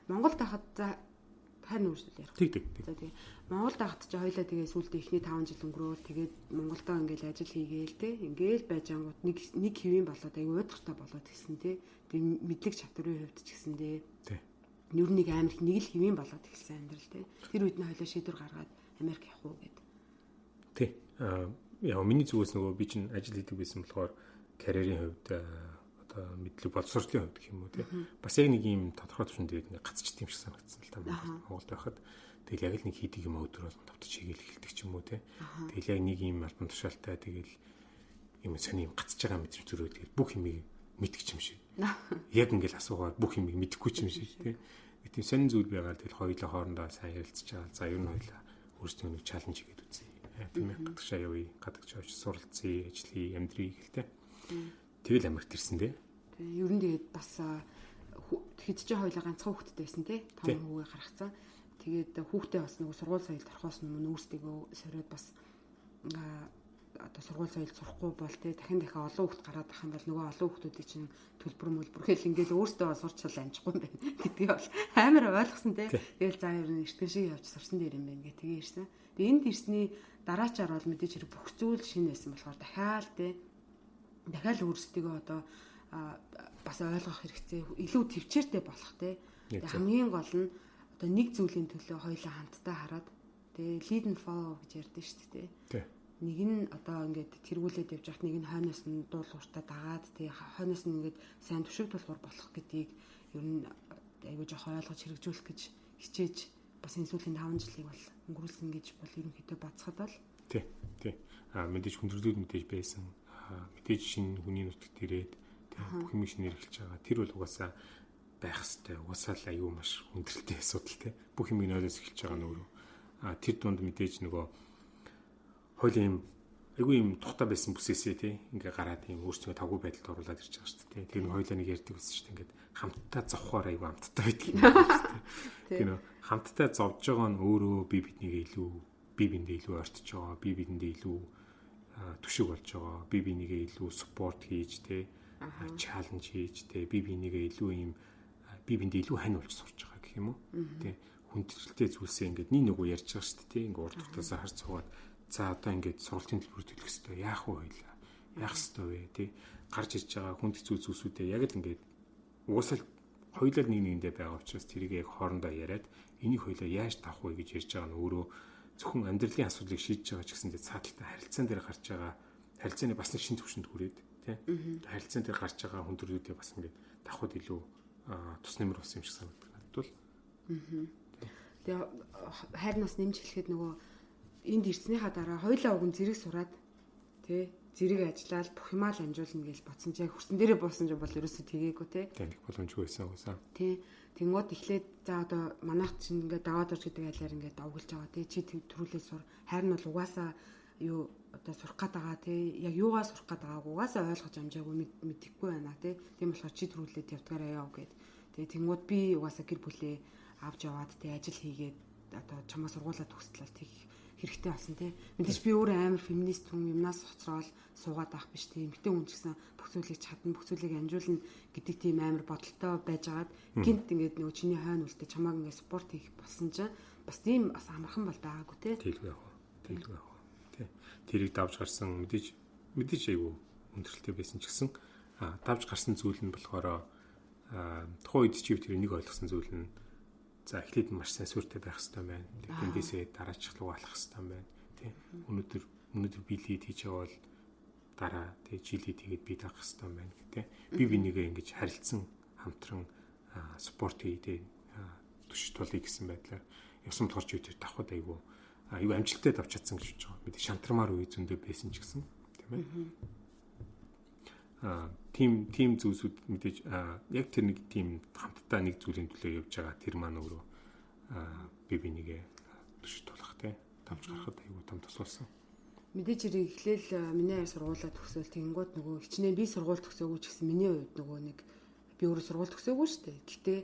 Монголд хахад за харин үргэлжлэл ярих. За тий. Монголд хахад ч хоёлаа тэгээд сүүлдээ ихний 5 жил өнгөрөөл тэгээд Монголдоо ингээл ажил хийгээл тий. Ингээл байж ангууд нэг хэвэн болоод аягүй уйдгартай болоод гисэн тий. Тэгээд мэдлэг чадварын хувьд ч гэсэн тий. Ер нь нэг амар их нэг л хэвэн болоод гисэн амьдрал тий. Тэр үед нь хоёлаа шийдвэр гаргаад Америк явах уу гэд. Тий. Яа миний зүгээс нөгөө би чинь ажил хийдэг байсан болохоор карьерийн хувьд одоо мэдлэг боловсролын хувьд гэх юм уу тий. Бас яг нэг юм тодорхой төвшөнд тэгээд ингээ гацчих юм шиг санагдсан л та Монголд байхад. Тэгэл яг л нэг хийдэг юм өдөр болгон тавтаж хийгээл эхэлдэг ч юм уу тий. Тэгэл яг нэг юм альбом тушаалтай тэгэл юм сони юм гацж байгаа мэдрэмж төрөө тэгэл бүх юмыг мэдчих юм шиг. Яг ингээл асуугаад бүх юмыг мэдэхгүй ч юм шиг тий. Тийм сонин зүйл байгаа тэгэл хоёулаа хоорондоо сайн ярилцж байгаа. За ер нь хоёулаа өөрсдөө нэг чаленж хийгээд үзье. Тийм ээ гадагшаа явъя, гадагш очиж суралцъя, ажлыг амьдрий гэлтэй. Тэгэл Америкт ирсэн дээ. Ер нь тэгээд бас хэд ч хоёлаа ганцхан хүүхэдтэй байсан тий. Том хүүгээ гаргацсан. Тэгээд хүүхдээ бас нөгөө сургууль соёлд орохоос өмнө өөрсдөө сориод бас одоо сургууль соёлд сурахгүй бол тий дахин олон хүүхэд гараад ах юм бол нөгөө олон хүүхдүүдийн чинь төлбөр мөлбөрхөл ингээл өөрсдөө сурчил амжихгүй юм байна гэдгийг бол амар ойлгосон тий. Тэгэл за ер нь эртхэн шиг явж сурсан дээр юм байна гэ тэгээ ирсэн. Тэгээд энд ирсний дараачаар бол мэдээж хэрэг бүх зүйл шинэ байсан болохоор дахиад тий дахиад өөрсдийгөө одоо бас ойлгох хэрэгтэй, илүү төвчээртэй болох те. Хамгийн гол нь одоо нэг зүйлийн төлөө хоёулаа хамтдаа хараад тэгээ lead and follow гэж ярьдэн шүү дээ. Тий. Нэг нь одоо ингээд тэргүүлээд явж байхад нэг нь хойноос нь дуулууртаа дагаад тэгээ хойноос нь ингээд сайн түшиг тулгуур болох гэдгийг ер нь айгүй жоох ойлгож хэрэгжүүлэх гэж хичээж бас энэ сүүлийн 5 жилийг бол өнгөрүүлсэн гэж бол ерөнхийдөө бацхад бол тий. Мэдээж хүндрэлүүд мэдээж байсан. Мэдээж шинэ хүний нутагт ирээд бүх юм шинээр эхэлж байгаа. Тэр бол угаасаа байх хэвээр. Угаасаа л аюу маш хүндрэлтэй асуудал те. Бүх юм нойлоос эхэлж байгаа нөөрөө. Тэр дунд мэдээж нөгөө хуулийн юм айгүй юм тухтай байсан бүсээсээ те. Ингээ гараад юм өөрсдөө тавгүй байдалд оруулаад ирж байгаа шүү дээ. Тэр хоёулаа нэг ярьдаг байсан шүү дээ. Ингээд хамтдаа зовхоор айгүй хамтдаа байдаг юм байна шүү дээ. Тэр нөө хамтдаа зовж байгаа нь өөрөө би биндээ илүү ойртож байгаа. Би бидэндээ илүү түшиг болж байгаа. Би бинийгээ илүү спорт хийж те. Чаленж хийж те. Би бинийгээ илүү юм би биндээ илүү хань болж сурч байгаа гэх юм уу. Тэ хүндрэлтэй зүйлсээ ингээд нэг нөгөө ярьж байгаа шүү дээ. Ингээд урд тутасаа харж суугаад за одоо ингээд сургалтын төлбөр төлөх хэрэгтэй. Яах вэ хоёлаа? Яах хэрэгтэй вэ? Тэ гарч ирж байгаа хүнд хэцүү зүйлсүүдээ яг л ингээд уусаал хоёулаа нэг нэгэндээ байгаа учраас тэрийг яг хоорондоо яриад энийг хоёлаа яаж тавах вэ гэж ярьж байгаа нь өөрөө зөвхөн амьдралын асуудлыг шийдэж байгаа ч гэсэндээ цааталтай харилцаан дээр гарч байгаа харилцааны бас нэг шин төвшөнд хүрээд тий харилцаан дээр гарч байгаа хүндрэлүүдээ бас ингээд давхад илүү тус нэмэр болсон юм шиг санагддаг надад бол. Тэгээ хайрнаас нэмж хэлэхэд нөгөө энд ирснийхаа дараа хоёулаа уг нь зэрэг сураад тий зэрэг ажиллаад бүх юмаа л амжуулна гэж бодсон чи яг хөрсөн дээрээ буусан ч бол ерөөсөө тгээгүй тий. Тэнх боломжгүй байсан уусаа. Тий. Тэнгууд эхлээд за одоо манайх чинь ингээд даваад орж гэдэг айлаар ингээд овголж байгаа тий чи төрүүлээ сур. Харин бол угаасаа юу одоо сурах гээд байгаа тий яг юугаа сурах гээд байгааг угаасаа ойлгож амжаагүй мэдэхгүй байна тий. Тийм болохоор чи төрүүлээд явдгаараа яв гэд. Тэгээ тэнгууд би угаасаа гэр бүлээ авч яваад тий ажил хийгээд одоо чамаа сургуулаа төгслөл тийх хэрэгтэй болсон тий. Мэдээж би өөрөө амар феминист хүн юмнаас хоцроод суугаад авах биш тий. Эмэгтэй хүн ч гэсэн бүх зүйлийг чадна, бүх зүйлийг амжуулна гэдэг тийм амар бодолтой байжгаад гинт ингээд нөгөө чиний хойно үлдээ чамааг ингээд спорт хийх болсон чинь бас тийм бас амархан бол байгаагүй тий. Тэйлгүй яах вэ? Тий. Тэрийг давж гарсан мэдээж айгүй өндөрлөлтэй байсан ч гэсэн давж гарсан зүйл нь болохоор тухайн үед чи тэр нэг ойлгосон зүйл нь за эхлээд маш сайн суурьтай байх хэрэгтэй байна. Тэндээсээ дараачих руу алах хэрэгтэй байна. Тий. Өнөөдөр би лид хийж байгаа бол дараа тий жилид тэгээд би даах хэрэгтэй байна гэдэг. Би бинийгээ ингэж харилцсан хамтран спорт хийдэ түшиж тулъя гэсэн байдлаар явсан болохоор чи тэр давхад айгүй амжилттай давч чадсан гэж бодож байгаа. Мэдээ шантармаар үе зөндөө байсан ч гэсэн тийм ээ. Тим зүйлсүүд мэдээж яг тэр нэг тийм хамтдаа нэг зүйлийн төлөө явж байгаа тэр маань өөрөө би бинийгээ түшиж тулах те давж гарахад айгүй том тус болсон. Мэдээж хэрэг эхлээл миний сургуулаа төгсөөл тэнгууд нөгөө хичнээн би сургууль төгсөөгүй ч гэсэн миний хувьд нөгөө нэг би өөрөө сургууль төгсөөгүй шүү дээ. Гэхдээ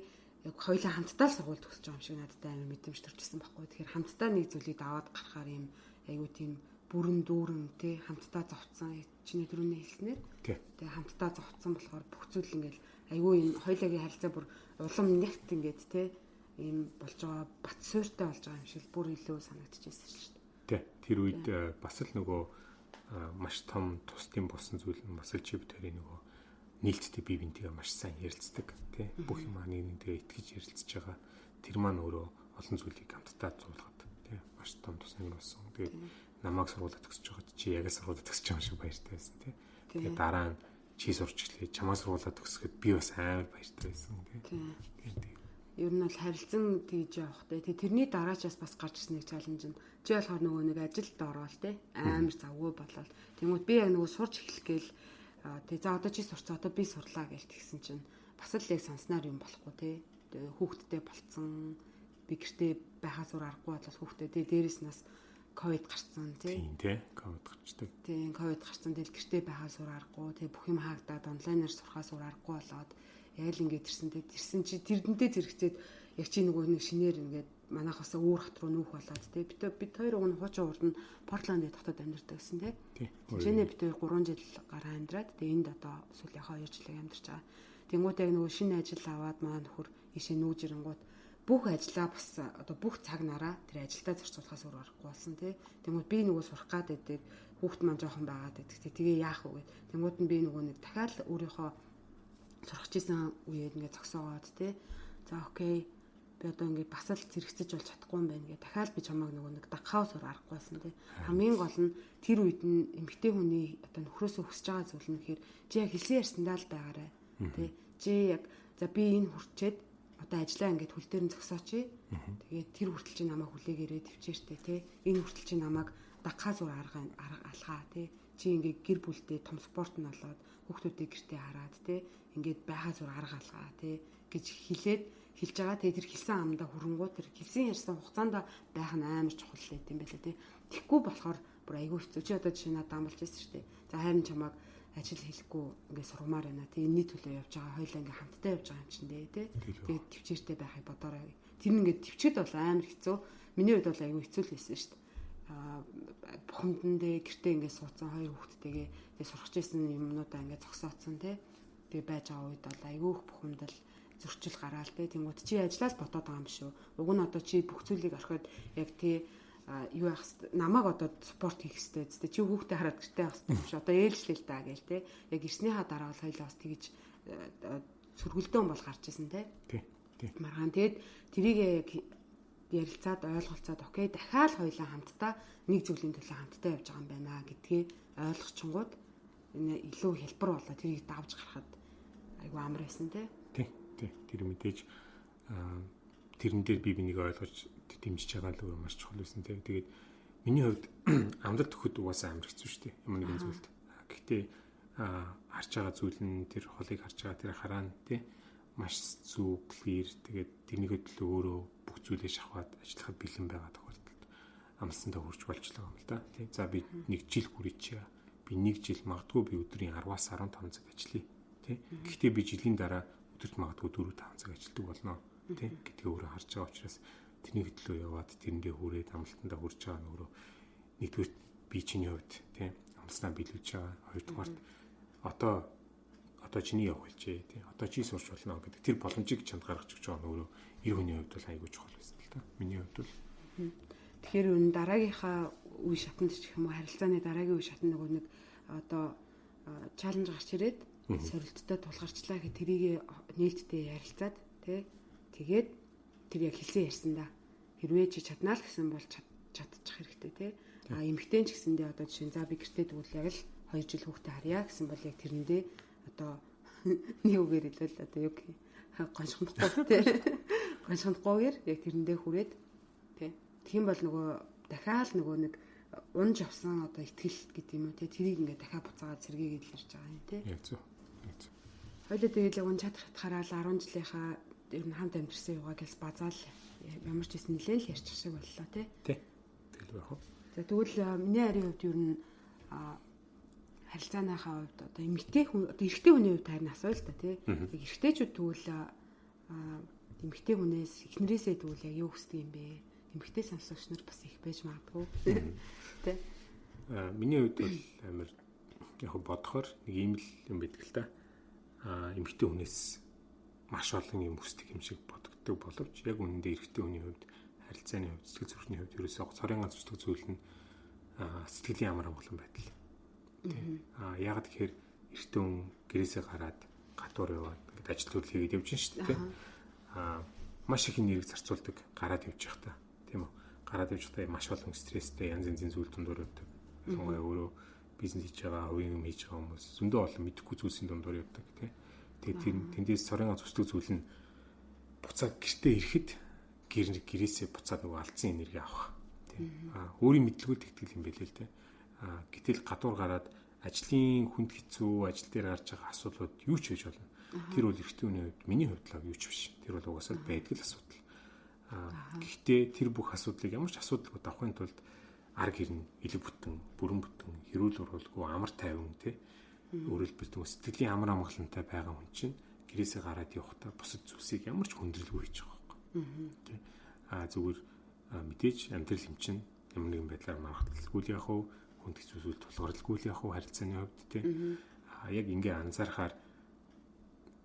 яг хоёулаа хамтдаа сургууль төгсөж байгаа юм шиг надад амар мэдрэмж төрчихсөн байхгүй. Тэгэхээр хамтдаа нэг зүйлийг даваад гарахаар юм айгүй тийм бүрэн дүүрэн те хамтдаа зовцсон чиний түрүүний хэлснээр тэгээ хамтдаа зовцсон болохоор бүх зүйл ингээл айгүй юм хоёулагийн харилцаа бүр улам нэгт ингээд те ийм болж байгаа бат суурьтай болж байгаа юм шиг бүр илүү санагдчихсэн шүү дээ. Тий. Тэр үед бас л нөгөө маш том тусдын болсон зүйл нь бас л чи бүтээрийн нөгөө нээлттэй бие бинтгээ маш сайн ярилцдаг тий. Бүх юм нэгнийгээ итгэж ярилцж байгаа. Тэр маань өөрөө олон зүйлийг хамтдаа зуулгаад тий маш том тус нэмэр болсон. Тэгээд намайг сургуулаад төгсөж байгаа чи яг сургуулаад төгсөж байгаа шиг баяртай байсан тий. Тэгээд дараа нь чи сурчлээ чамаа сургуулаад төгсөхэд би бас амар баяртай байсан тий. Ер нь бол харилцан тэгж явах те. Тэрний дараачаас бас гарч ирсэн нэг чаленж нь чи болохоор нөгөө нэг ажилд ороод те амар завгүй болоод тэгмүүд би яг нөгөө сурч эхлэх гээл тэг за одоо чи сурцаа одоо би сурлаа гээл тэгсэн чинь бас л яг сонсноор юм болохгүй те. Хүүхдтэй болцсон би гэртээ байхаас өөр аргагүй болол хүүхдтэй дээрээс нас ковид гарцсан те. Тийм те ковид гарчдаг. Тийм ковид гарцсан тэгэл гэртээ байхаас өөр аргагүй тэг бүх юм хаагдаад онлайнаар сурахаас өөр аргагүй болоод яг л ингээд тэрсэн чи тэрдэнтэй зэрэгцээд яг чи нөгөө нэг шинээр ингээд манайх бас өөр хат руу нүүх болоод те бид хоёр уг нь хуучин урд нь Портландд хотод амьдардаг гэсэн те. Чинээ бид хоёр 3 жил гараа амьдраад тэгээ энд одоо сүүлийн 2 жилээ амьдарч байгаа. Тэнгүүд яг нөгөө шинэ ажил аваад маань нөхөр ийшээ нүүж ирэнгууд бүх ажлаа бас одоо бүх цаг нараа тэр ажилдаа зарцуулахаас өөр аргагүй болсон тий. Тэгмүүд би нөгөө сурах гад байдаг хүүхэд маань жоохон байгаад байдаг тий. Тэгээ яах вэ гэд. Тэгмүүд нь би нөгөө нэг дахиад өөрийнхөө сурах гэсэн үеэд ингээд зогсоогоод тий. За окей. Би одоо ингээд бас л зэрэгцэж болж чадахгүй юм байна гэ. Дахиад би чамайг нөгөө нэг дагхаас өөр аргагүй байсан тий. Хамгийн гол нь тэр үед нь эмэгтэй хүний одоо нөхрөөсөө хүсэж байгаа зүйл нь гэхээр чи яг хэлсэн ярьсандаа л байгаарай тий. Чи яг за би энэ хүрчээд одоо ажиллаа ингээд хөл дээр нь зогсооч. Тэгээд тэр хүртэл чи намайг хүлээгээрээ төвчээртэй тий. Энэ хүртэл чи намайг дагхаас өөр арга алгаа тий. Чи ингээд гэр бүлдээ том спорт нь болоод хүүхдүүдээ гэртээ хараад тий. Ингээд байхаас өөр арга алгаа тий гэж хэлж байгаа. Тэгээд тэр хэлсэн амдаа хүрэнгуй тэр хэлсэн ярьсан хугацаанд байх нь амар чухал лээ юм байлаа тий. Тэгхгүй болохоор бүр айгүй хэцүү. Чи одоо жишээ надад амлаж байсан шүү дээ. За харин чамайг ажил хийхгүй ингээд сургамаар байна. Тэг энэний төлөө явж байгаа. Хоёулаа ингээд хамтдаа явж байгаа юм чинь дээ тий. Тэгээд төвчээртэй байхыг бодоорой. Тэр нь ингээд төвчөд бол амар хэцүү. Миний хувьд бол айгүй хэцүү л байсан шүү дээ. Бухимдандээ гэртээ ингээд суудсан хоёр хүүхдтэйгээ тэгээд сурах гэсэн юмнуудаа ингээд зогсооцсон тий. Тэгээд байж байгаа үед бол айгүй их бухимдал зөрчил гараал тий. Тэнгууд чи ажиллаад ботоод байгаа юм шүү. Уг нь одоо чи бүх зүйлийг орхиод яг тий юу яах намайг одоо спорт хийх хэрэгтэй зү чи хүүхдээ хараад гэртээ авах хэрэгтэй юм шиг одоо ээлжлээ л даа гээл те яг ирснийхаа дараа бол хоёлаа бас тэгж сөргөлдөөн бол гарч ирсэн те тий маргаан тэгэд тэрийг яг ярилцаад ойлголцоод окей дахиад хоёлаа хамтдаа нэг зүйлийн төлөө хамтдаа явж байгаа юм байна гэдгээ ойлгочингууд энэ илүү хэлбэр болоо тэрийг давж гарахад айгу амар байсан те тий тэр мэдээж тэрэн дээр би бинийг ойлгож дэмжиж байгаа л өөр маш чухал байсан тийм. Тэгээд миний хувьд амлалт өгөхөд угаасаа амар хэцүү шүү дээ. Ямар нэгэн зүйлд. Гэхдээ харж байгаа зүйл нь тэр холыг харж байгаа тэр хараа нь тийм маш зүг clear тэгээд тэрнийхээ төлөө өөрөө бүх зүйлээ шахаад ажиллахад бэлэн байгаа тохиолдолд амлсандаа хүрч болж байгаа юм л да. Тийм. За би нэг жил хүрээч. Би нэг жил магадгүй би өдрийн 10-аас 15 цаг ажиллая. Тийм. Гэхдээ би жилийн дараа өдөрт магадгүй 4-5 цаг ажилладаг болно. Тийм. Гэдгээ өөрөө харж байгаа учраас тэрний хөдлөө яваад тэрэндээ хүрээд амлалтандаа хүрч байгаа нь өөрөө нэгдүгээр би чиний хувьд тийм амлалтаа биелүүлж байгаа. Хоёрдугаарт одоо чиний явах хэлжээ тийм одоо чи сурч болно гэдэг тэр боломжийг чамд гаргаж өгч байгаа нь өөрөө эр хүний хувьд бол айгүй чухал байсан л та. Миний хувьд бол тэгэхээр энэ дараагийнхаа үе шатанд ч гэх юм уу харилцааны дараагийн үе шатнд нөгөө нэг одоо чаленж гарч ирээд сорилттой тулгарчлаа гэх тэрийг нээлттэй ярилцаад тий тэгээд тэр яг хэлсэн ярьсандаа хэрвээ чи чаднаа л гэсэн бол чадчих хэрэгтэй тий. Эмэгтэй ч гэсэндээ одоо жишээ за би гэртээ тэгвэл яг л 2 жил хүүхдээ харьяа гэсэн бол яг тэрэндээ одоо нэг үгээр хэлвэл одоо юу гэх гоншгондохгүй тий. Гоншгондохгүйгээр яг тэрэндээ хүрээд тий. Тийм бол нөгөө дахиад нөгөө нэг унж авсан одоо ихтгэл гэдэг юм уу тий. Тэрийг ингээд дахиад буцаагаад сэргээгээд л ирж байгаа юм тий. Яг зөв. Хоёлаа тэгээд унж чадхаараа 10 жилийнхаа ер нь хамт амьдэрсэн юугаа гэлс базаал ямар ч гэсэн нэлээд л ярьчих шиг боллоо тий. Тэгэл байх уу. За тэгвэл миний харийн хувьд ер нь харилцааныхаа хувьд одоо эмэгтэй хүн одоо эрэгтэй хүний хувьд харин асуу л та тий. Яг эрэгтэйчүүд тэгвэл эмэгтэй хүнээс эхнэрээсээ тэгвэл яг юу хүсдэг юм бэ? Эмэгтэй сонсогч нар бас их байж магадгүй тий. Миний хувьд бол амар яг бодохоор нэг ийм л юм байдаг л та. Эмэгтэй хүнээс маш олон юм хүсдэг юм шиг бодогддог боловч яг үнэндээ эрэгтэй хүний хувьд харилцааны хувьд сэтгэл зүрхний хувьд ерөөсөө цорын ганц зүсдэг зүйл нь сэтгэлийн амар амгалан байдал. Яг тэгэхээр эрэгтэй хүн гэрээсээ гараад гадуур яваад ингээд ажлууд хийгээд явж шүү дээ. Маш их нэрийг зарцуулдаг гараад явж явах та. Тийм үү? Гараад явж байхдаа маш олон стресстэй янз янзын зүйл дундуур явдаг. Ялангуяа өөрөө бизнес хийж байгаа, хувийн юм хийж байгаа хүмүүс зөндөө олон мэдэхгүй зүйлсийн дундуур явдаг тийм. Тэгээд тэндээс цорын ганц зүсдэг зүйл нь буцаад гэртээ ирэхэд гэрээсээ буцаад нөгөө алдсан энерги авах тийм. Өөрийн мэдлэгүүд тэгтгэл юм байлээ л тийм. Гэтэл гадуур гараад ажлын хүнд хэцүү ажил дээр гарч байгаа асуудлууд юу ч хийж болно. Тэр бол эрэгтэй хүний хувьд миний хувьд л юу ч биш. Тэр бол угаасаа байдаг л асуудал. Гэхдээ тэр бүх асуудлыг ямар ч асуудалгүй давахын тулд арга ирнэ, элэг бүтэн, бүрэн бүтэн, хэрүүл ургуулгүй амар тайван тийм. Өөрөөр хэлбэл сэтгэлийн амар амгалантай байгаа хүн чинь гэрээсээ гараад явахдаа бусад зүйлсийг ямар ч хүндрэлгүй хийж байгаа байхгүй. Тийм. Зүгээр мэдээж амьдрал юм чинь ямар нэгэн байдлаар маргаталгүй л яах вэ? Хүнд хэцүү зүйл тулгарлгүй л яах вэ? Харилцааны хувьд тийм. Яг ингээ анзаарахаар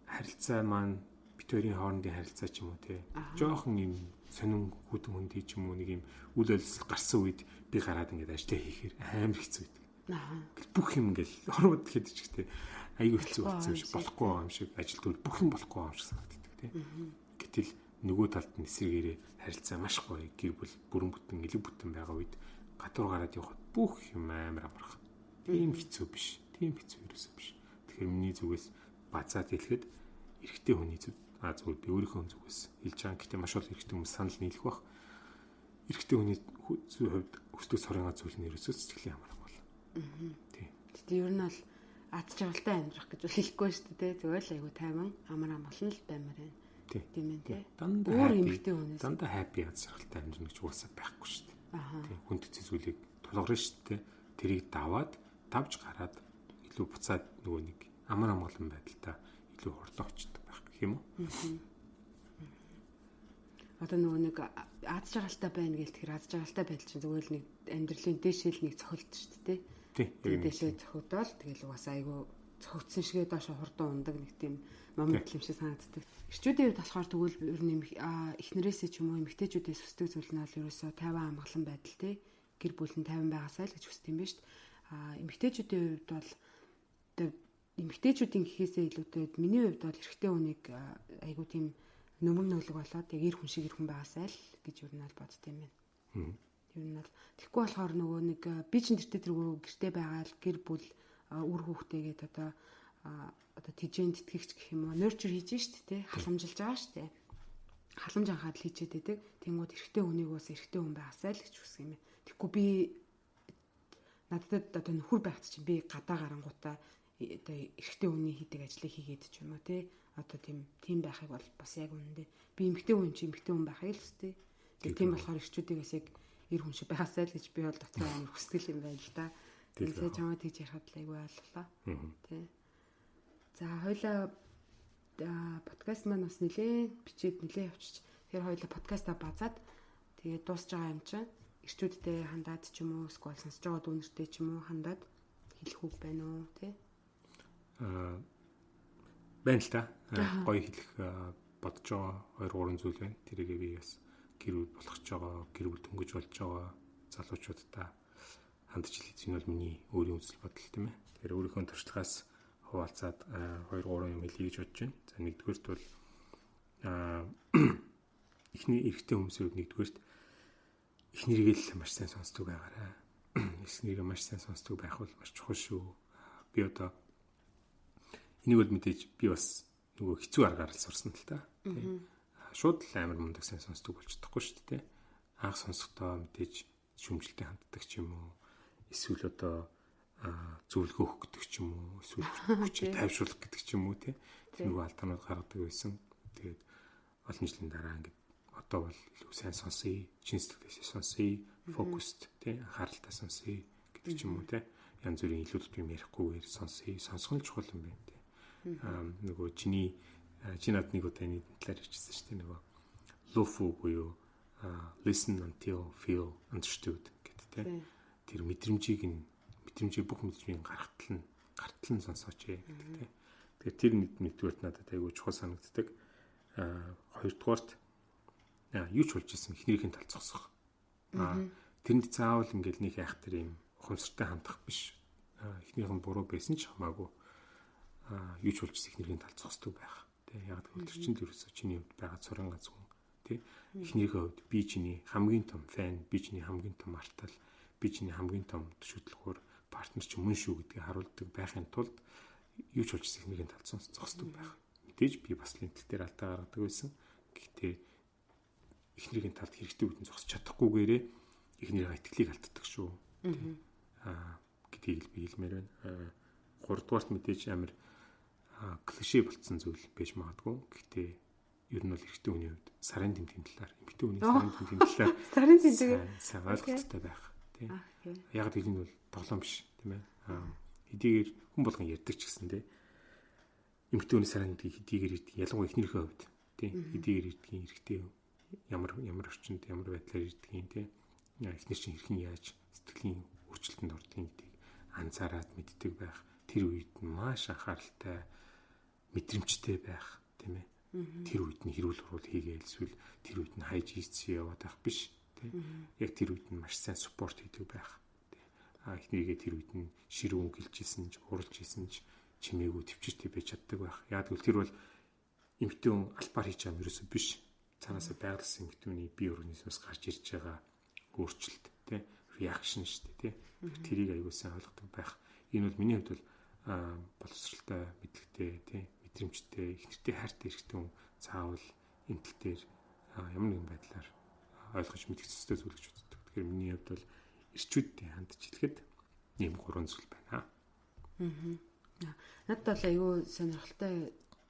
харилцаа маань бит хоёрын хоорондын харилцаа ч юм уу те. Жохон юм сонин хүтэн хүндий ч юм уу нэг юм үйл ажиллагаа гарсан үед би гараад ингээд ажлаа хийхээр амар хэцүү байдаг. Бүх юм ингээл ороод хэд ч ихтэй аюу хэцүү болсон юм шиг болохгүй байгаа юм шиг ажилтнууд бүх юм болохгүй байгаа юм шиг санагддаг те. Гэтэл нөгөө талд нь эсрэгээрээ харилцаа маш гоё гэр бүл бүрэн бүтэн элэг бүтэн байгаа үед гадуур гараад явхад бүх юм амар амарх. Тийм хэцүү биш. Тийм хэцүү ерөөсөө биш. Тэгэхээр миний зүгээс базаад хэлэхэд эрэгтэй хүний зүг зүгээр би өөрийнхөө зүгээс хэлж байгаа. Гэхдээ маш олон эрэгтэй хүмүүс санал нийлэх бах. Эрэгтэй хүний хувьд өстөө сорынгаа зүйл нь ерөөсөө сэтгэлийн амар бол. Тийм. Тэгтээ ер нь бол аз жаргалтай амьдрах гэж хэлэхгүй шүү дээ. Зүгээр л айгу тайман амар амгалан л баймаар байна. Тийм ээ тий. Дандаа эрэгтэй хүнээс дандаа happy аз жаргалтай амьдрах гэж уусаа байхгүй шүү дээ. Тийм. Хүндэт зүйлийг тулгарна шүү дээ. Тэрийг давж гараад илүү буцаад нөгөө нэг амар амгалан байдалтай илүү хурдан очдог байх гэх юм уу? Одоо нөгөө нэг аз жаргалтай байна гэл тэгэхээр аз жаргалтай байдал чинь зүгээр л нэг амьдралын дэшэл нэг цохилт шүү дээ. Тийм. Дэшээ цохидол тэгэл угаасаа айгу цогцсон шигээ доошо хурдан ундаг нэг тийм момент юм шиг санагддаг. Эрчүүдийн хувьд болохоор тэгвэл ер нь эхнэрээсээ ч юм уу эмэгтэйчүүдээс хүсдэг зүйл нь бол ерөөсөө 50 амгалан байдал те гэр бүлэн 50 байгаасаа л гэж хүсдэг юм ба шүү дээ. Эмэгтэйчүүдийн хувьд бол эмэгтэйчүүдийн гэхээсээ илүүтэй миний хувьд бол эрэгтэй хүнийг айгу тийм нөмөр нөглөг болоод яг эр хүн шиг эр хүн байгаасаа л гэж ер нь бол бодд юм байна. Ер нь бол тэгэхгүй болохоор нөгөө нэг би ч гэртээ байгаа л гэр бүл үр хүүхдээгээд одоо тижэн тэтгэгч гэх юм уу нөрчөр хийж штэ тий халамжилж байгаа штэ. Халамж анхаад л хийчихэд байдаг. Тэнгүүд эрэгтэй хүнийг ус эрэгтэй хүн байгаасаа л гэж хүсэх юм байна. Тэгэхгүй би надад одоо нөхөр байхт чинь би гадаа гарангуудаа одоо эрэгтэй хүний хийдэг ажлыг хийгээд ч юм уу тий одоо тийм байхыг бол бас яг үнэндээ би эмэгтэй хүн чи эмэгтэй хүн байхыг л хүсдэг. Тэгээ тийм болохоор эрчүүдээс яг эр хүн шиг байгаасаа л гэж би бол дотор амар хүсдэг юм байна л да. Тэгээ чамаа тийж ярихад л айгүй ойлголоо. Тий. За хоёлаа подкаст маань бас бичээд нэлээ явчих. Тэгэхээр хоёлаа подкастаа базаад тэгээ дуусж байгаа юм чинь эрчүүдтэй хандаад ч юм уу эсвэл сонсож байгаа дүүнертэй ч юм уу хандаад хэлэх үг байна уу тий? Байна л та. Гоё хэлэх бодож байгаа 2 3 зүйл байна. Тэрийгээ би бас гэр бүл болгож байгаа, гэр бүл дөнгөж болж байгаа залуучуудтай хандж хэлэх нь бол миний өөрийн үзэл бодол тийм ээ. Тэгэхээр өөрийнхөө туршлагаас хуваалцаад 2 3 юм хэлье гэж бодож байна. За нэгдүгээрт бол эхний эрэгтэй хүмүүсийн нэгдүгээрт эхнэрийг л маш сайн сонсдог байгаарай. Эхнэрийг маш сайн сонсдог байх бол маш чухал шүү. Би одоо энийг бол мэдээж би бас нөгөө хэцүү аргаар л сурсан л та. Шууд л амар мундаг сайн сонсдог болж чадахгүй шүү дээ. Анх сонсохдоо мэдээж шүмжлэлтэй ханддаг ч юм уу. Эсвэл одоо зөвлөгөө өгөх гэдэг ч юм уу. Эсвэл хүчийг тайвшруулах гэдэг ч юм уу тий. Тэр нөгөө алдаанууд гаргадаг байсан. Тэгээд олон жилийн дараа ингээд одоо бол илүү сайн сонсъё, чин сэтгэлээс сонсъё, фокуст тий анхааралтай сонсъё гэдэг ч юм уу тий. Янз бүрийн илүү тутам ярихгүйгээр сонсъё, сонсох нь чухал юм байна тий. Нөгөө чиний над нэг удаа энэ талаар хэлчихсэн шүү дээ нөгөө LOFU буюу listen until feel understood гэдэг тий. Тэр мэдрэмжийг бүх мэдрэмжийн гартал нь сонсооч гэдэг тий. Тэгэхээр тэр нэгдүгээрт надад айгүй чухал санагддаг. Хоёрдугаарт юу ч болж исэн эхнэрийн тал зогсох. Тэрэнд заавал ингээл нэг айхтар юм ухамсартай хандах биш. Эхнэрийн буруу байсан ч хамаагүй юу ч болж исэн эхнэрийн тал зогсдог байх. Тэ яг тэр чинь ерөөсөө чиний хувьд байгаа цорын ганц хүн. Тэ эхнэрийнхээ хувьд би чиний хамгийн том фэн, би чиний хамгийн том артал, би чиний хамгийн том төшөөдлөхөр партнер ч мөн шүү гэдгийг харуулдаг байхын тулд юу ч болж исэн эхнэрийн тал зогсдог байх. Мэдээж би бас л энэ тал дээр алдаа гаргадаг байсан. Гэхдээ эхнэрийн талд хэрэгтэй үдэн зогсож чадахгүйгээрээ эхнэрийн итгэлийг алддаг шүү. Гэдгийг би хэлмээр байна. 3 дугаарт мэдээж амар клишэ болцсон зүйл байж магадгүй. Гэхдээ ер нь бол эрэгтэй хүний хувьд сарын тэмдгийн талаар, эмэгтэй хүний сарын тэмдгийн талаар сарын тэмдэг сайн ойлголттой байх тийм. Яг тэр нь бол тоглоом биш тийм ээ. Хэдийгээр хүн болгон ярьдаг ч гэсэн тийм. Эмэгтэй хүний сарын тэмдэг хэдийгээр ирдэг. Ялангуяа эхнэрийнхээ хувьд тийм. Хэдийгээр ирдэг эрэгтэй ямар орчинд ямар байдлаар ирдгийг тийм. Эхнэр чинь хэрхэн яаж сэтгэлийн өөрчлөлтөнд ордгийг гэдгийг анзаараад мэддэг байх. Тэр үед маш анхааралтай мэдрэмжтэй байх тийм ээ. Тэр үед нь хэрүүл урвал хийгээл эсвэл тэр үед нь хайж ийцсэн яваад байх биш тий. Яг тэр үед нь маш сайн спорт хийдэг байх. Эхнийгээ тэр үед нь ширүүн гэлжсэн ч уралж исэн ч чимээгүй төвчөртэй байж чаддаг байх. Яг л тэр бол эмэгтэй хүн албаар хийж байгаа юм ерөөсөө биш. Цаанаасаа байгалсан эмэгтэйний бие организмоос гарч ирж байгаа өөрчлөлт тий реакшн шүү дээ тий. Тэрийг аюулсан ойлгодог байх. Энэ бол миний хувьд бол боловсралтай, мэдлэгтэй тий мэдрэмжтэй, их нэртэй хайртай эрэгтэй хүн заавал эмтэл дээр ямар нэгэн байдлаар ойлгож мэдэх ёстой зүйл гэж үздэг. Тэгэхээр миний хувьд бол эрчүүдтэй хандж хэлэхэд ийм гурван зүйл байна. Надад бол аюу сонирхолтой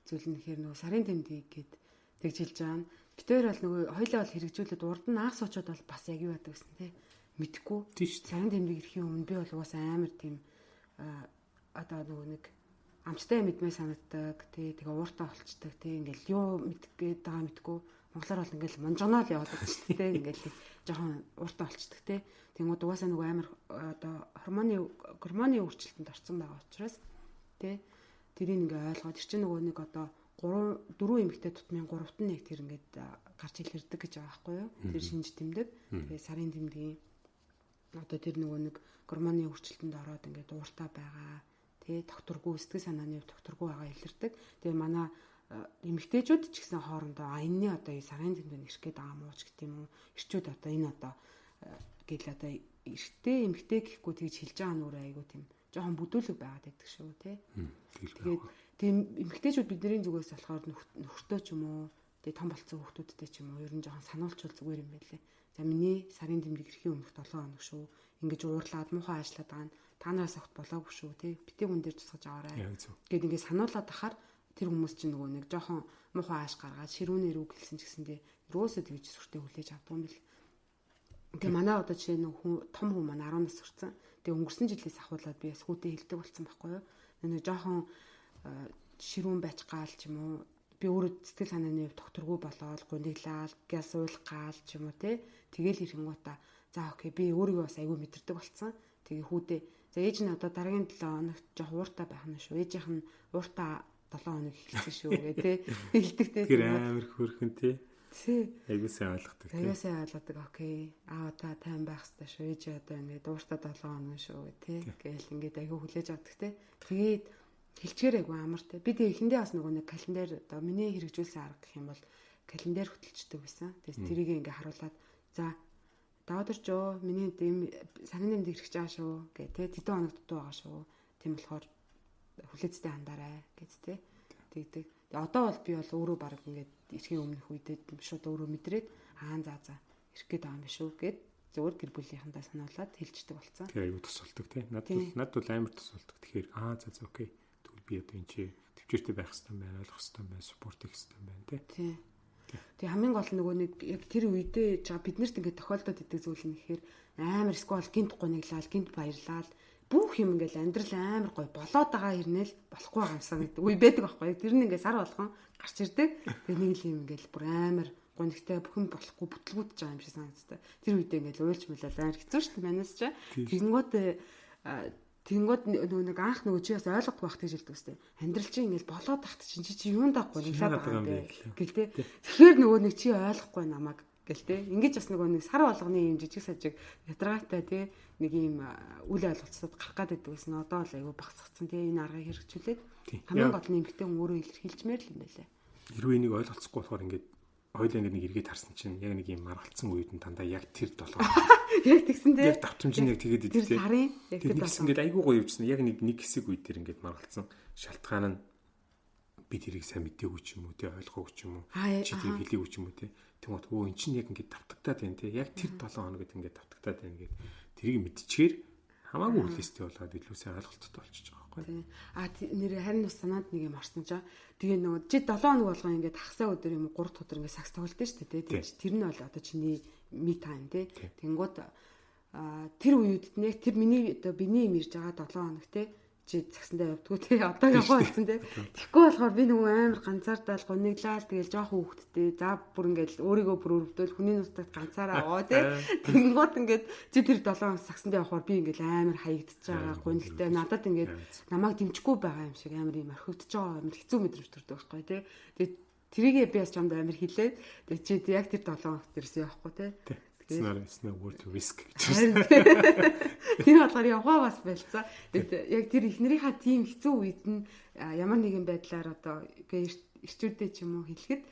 зүйл нь хэрэг нөгөө сарын тэмдэг гээд тэгж хэлж байгаа. Битээр бол нөгөө хоёлаа бол хэрэгжүүлээд урд нь анх суучууд бол бас яг юу байдаг гэсэн тий мэдхгүй. Сарын тэмдэг ирэхийн өмнө би бол угаасаа амар тийм одоо нөгөө нэг амттай мэдмээ санагддаг тий тэгээ ууртаа болцдог тий ингээл юу мэдэх гээд байгаа мэдгүй монголоор бол ингээл монжгоноо л яваад байдаг шүү дээ ингээл жоохон ууртаа болцдог тий тэгмүүд угаасаа нөгөө амар одоо гормоны өөрчлөлтөнд орсон байгаа учраас тий тэрийг ингээ ойлгоод тэр чинь нөгөө нэг одоо 4 эмэгтэй тутмын 3-т нь яг тэр ингээд гарч илэрдэг гэж байгаа байхгүй юу тэр шинж тэмдэг тэгээ сарын тэмдгийн одоо тэр нөгөө нэг гормоны өөрчлөлтөнд ороод ингээд ууртаа байгаа тий докторгүй сэтгэл санааны докторгүй байгаа илэрдэг. Тэгээ манай эмэгтэйчүүд ч гэсэн хоорондоо энэний одоо сарын тэмдэгт ирэх гээд байгаа мууч гэх юм уу. Ирчүүд одоо энэ одоо гэл одоо эрэгтэй эмэгтэй гэхгүй тэгж хэлж байгаа нүрэ айгу тийм жоохон бүдүүлэг байгаад байдаг шүү тий. Тэгээд тийм эмэгтэйчүүд бидний зүгээс болохоор нөхөртөө ч юм уу тэгээ том болцсон хүүхдүүдтэй ч юм уу ер нь жоохон сануулчвал зүгээр юм байлээ. За миний сарын тэмдэг ирэхийн өмнөх 7 хоног шүү. Ингэж уурлаад муухай ажиллаад байгаа нь та нараас огт болоогүй шүү тий. Битгий хүн дээр тусгаж аваарай. Гэт ингээд сануулаад ахаар тэр хүмүүс чинь нөгөө нэг жоохон муухай ааш гаргаад ширүүнээр үг хэлсэн ч гэсэндээ юусоо тэгж сүртэй хүлээж авдаг юм бэл. Тэгээ манай одоо жишээ нь том хүн маань 10 нас хүрсэн. Тэгээ өнгөрсөн жилээс ахуулаад би бас хүүтэй хэлдэг болсон байхгүй юу. Нэг жоохон ширүүн байцгаал ч юм уу би өөрөө сэтгэл санааны докторгүй болоод гуниглал, газ уйлгаал ч юм уу тэгэл ирэнгуудаа за окей би өөрийгөө бас айгүй мэдэрдэг болсон. Тэгээ хүүтэй за ээж нь одоо дараагийн 7 хоногт жоох ууртаа байх нь шүү. Ээжийнх нь ууртаа 7 хоног эхэлсэн шүү гэ хэлдэг тэр амар хөөрхөн тий айгүй сайн ойлгодог айгүй сайн ойлгодог окей та тайван байх хэрэгтэй шүү. Ээж одоо ингээд ууртаа 7 хоног шүү гээл ингээд айгүй хүлээж авдаг тэгээд хэлчээр айгүй амар би тэг эхэндээ бас нөгөө нэг календар одоо миний хэрэгжүүлсэн арга гэх юм бол календар хөтөлчдөг байсан. Тэгээс тэрийг ингээ харуулад за даадэрчөө миний сарын тэмдэг ирэх чааш шүү гэ тэдэн хоног дутуу байгаа шүү. Тийм болохоор хүлээцтэй хандараа гэж тэгдэг. Одоо бол би бол өөрөө баг ингээд ирэхийн өмнөх үедээ шууд өөрөө мэдрээд за ирэх гээд байгаа юм биш үү гэд зөвөр гэр бүлийнхэнтэй сануулад хэлждэг болсон. Тэр аюу тусалдаг тий. Над бол амар тусалдаг. Тэгэхээр за окей. Тэгвэл би одоо энэ чи төвчөртэй байх хэрэгтэй байна, ойлгох хэрэгтэй байна, спорт хийх хэрэгтэй байна тий. Тэг хамгийн гол нөгөө нэг яг тэр үедээ биднэрт ингээд тохиолдоод идэг зүйл нь гэхээр амар сквал гинт гуниглал, гинт баярлал бүх юм ингээл амьдрал амар гоё болоод байгаа хэрнээл болохгүй байгаа юмсан гэдэг үе байдаг байхгүй. Тэр нь ингээд сар болгон гарч ирдэг. Тэгээ нэг л юм ингээл бүр амар гонигтай бүхэн болохгүй бүтлгүүдж байгаа юм шиг санагддаг. Тэр үедээ ингээл уйлж мөлөл амар хэцүү шүү дээ манайс ч. Тэнгууд нөгөө нэг анх нөгөө чи бас ойлгохгүй байх гэж хэлдэг үстэй. Амьдрал чинь ингээл болоод тахт чинь чи юунд авахгүй ниглаад байгаа юм бэ гэл тэ. Тэгэхээр нөгөө нэг чи ойлгохгүй намайг гэл тэ. Ингээд бас нөгөө нэг сар болгоны юм жижиг сажиг ядраатай тэ нэг юм үл ойлголцоод гарах гад байдаг гэсэн. Одоо л айгүй багсгцсан тэ энэ аргыг хэрэгжүүлээд хамгийн гол нь эмэгтэй хүн өөрөө илэрхийлжмээр л юм байлаа. Хэрвээ энийг ойлголцохгүй болохоор ингээд хоёул ингээд нэг эргээд харсан чинь яг нэг юм маргалцсан үед нь дандаа яг тэр 7 яг тэгсэн дээ. Яг давтамж нь яг тэгээд идэв. Тэр сарын яг тэр болсон ингээд айгүй гоё явжсан. Яг нэг хэсэг үед тэр ингээд маргалцсан шалтгаан нь би тэрийг сайн мэдээгүй ч юм уу те ойлгоогүй ч юм уу чи тэрийг хэлээгүй ч юм уу те. Тэгмээд өө эн чинь яг ингээд давтагтаад байна те. Яг тэр 7 хоногт ингээд давтагтаад байна гэд тэрийг мэдчихээр хамаагүй хүлээстэй болоод илүү сайн ойлголттой болчихж байгаа байхгүй. Нэр харин бас санаад нэг юм орсон чаа. Тэгээ нөгөө чи 7 хоног болгоо ингээд хагасаа өдөр юм 3 дахь өдөр ингээд сакс тоглолт шүү дээ те. Тэр нь бол одоо чиний ми тайм те. Тэнгууд тэр үед нэг тэр миний одоо биний юм ирж байгаа 7 хоног те чи цагсандаа явдггүй те одоо яваа болсон те. Тэгэхгүй болохоор би нөгөө амар ганцаардаал гониглал тэгэл жоохон хүүхдтэй за бүр ингээд өөрийгөө бүр өрөвдөл хүний нутагт ганцаараа аваа те. Тэнгууд ингээд чи тэр 7 хоног цагсандаа явахаар би ингээд амар хаягдчихж байгаа гонигтай надад ингээд намайг дэмжихгүй байгаа юм шиг амар юм орхигдож байгаа амар хэцүү мэдрэмж төрдөг байхгүй те. Тэгээд Тэрийгээ би бас чамд амар хэлээд тэг чи яг тэр 7 хоногт ирсэн явахгүй те. It's not worth risk гэж. Тийм болохоор явгаа бас байлцаа. Яг тэр эхнэрийнхаа тийм хэцүү үед нь ямар нэгэн байдлаар одоо ирчүүдээ ч юм уу хэлэхэд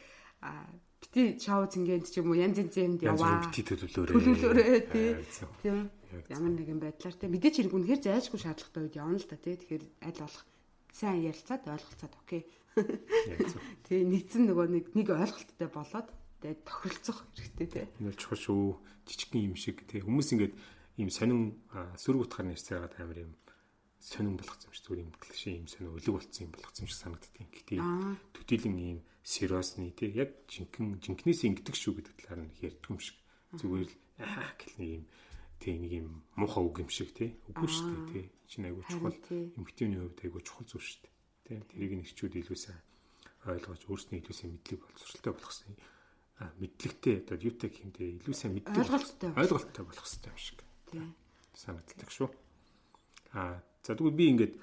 бити шоу зингээд ч юм уу янз янзын юмд яваа. Бити төлөвлөөрэй тийм. Ямар нэгэн байдлаар те мэдээч хэрэг үнэхээр зайлшгүй шаардлагатай үед явна л та те. Тэгэхээр аль болох сайн ярилцаад ойлголцоод окей. Тэгээ нэгцэн нөгөө нэг ойлголттой болоод тэгээд тохиролцох хэрэгтэй те. Энэ чухал шүү. Жижигхэн юм шиг те. Хүмүүс ингээд ийм сонин сүрэг утгаар нэрсээр байгаа амар юм сонин болгоцсон юм шиг зүгээр юм клишэ юм сонин өлөг болцсон юм болгоцсон юм шиг санагддаг. Гэхдээ төдийлөн ийм сериосны те яг жинкнээс ингэдэг шүү гэдэг талаар нь ярьдаг юм шиг. Зүгээр л гэх нэг юм те нэг юм муухай үг юм шиг те. Үгүй шүү дээ те. Чинь айгуу чухал эмгтээний хувьд айгуу чухал зүйл шүү дээ. Тэ тэрийг нэгчүүд илүү сайн ойлгож өөрснөө илүү сайн мэдлэг боловсралтай болох хэрэгтэй. Мэдлэгтэй одоо юутай гэмтэй илүү сайн мэдлэг ойлголттой болох хэрэгтэй юм шиг. Тийм. Санагддаг шүү. За тэгвэл би ингээд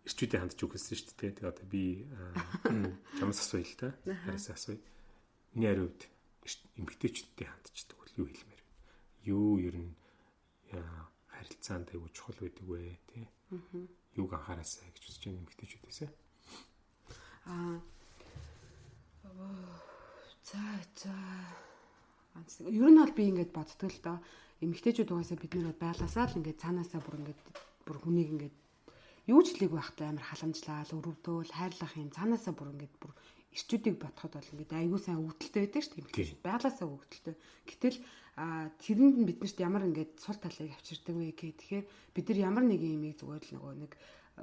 ирчүүдийн хандж үхэлсэн шүү дээ. Тэгээ одоо би чамаас асууя л та. Хараас асууя. Миний хариуд эмгтээчүүдийн хандчихдаг бол юу хэлмээр вэ? Юу ер нь харилцаанд айгуу чухал байдаг вэ? Тэ. Юуг анхаараасаа гэж үзэж байгаа эмгтээчүүдээс. Ер нь бол би ингээд боддог л доо. Эмгтээчүүд угаасаа бид нэр байлгасаа л ингээд цаанаасаа бүр хүнийг ингээд юу ч хэлээгүй байхтай амар халамжлал, өрөвдөөл, хайрлах юм цаанаасаа бүр ингээд бүр ирчүүдийг бодоход бол ингээд аягүй сайн өвдөлттэй байдаг шүү дээ. Байглаасаа өвдөлттэй. Гэтэл тэрэнд нь биднэрт ямар ингээд сул талыг авчирдаг вэ гэхээр бид нар ямар нэг юмыг зүгээр л нөгөө нэг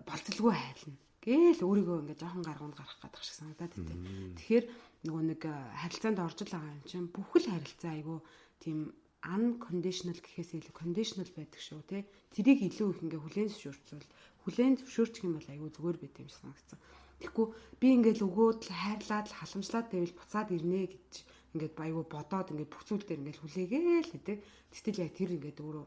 болцолгүй хайрлна. Гээл өөрийгөө ингээд жоохон гаргуунд гарах гэдэг шиг санагдаад байна. Тэгэхээр нөгөө нэг харилцаанд орж л байгаа юм чинь бүхэл харилцаа айгүй тийм unconditional гэхээс илүү conditional байдаг шүү те. Тэрийг илүү их ингээ хүлээн зөвшөөрчих юм бол айгүй зүгээр байт юм шиг санагдсан. Тэгэхгүй би ингээл өгөөд л хайрлаад л халамжлаад байвал буцаад ирнэ гэж ингээд айгүй бодоод ингээд бүх зүйл дээр ингээд хүлээгээл гэдэг. Тэгтэл яг тэр ингээд өөрөө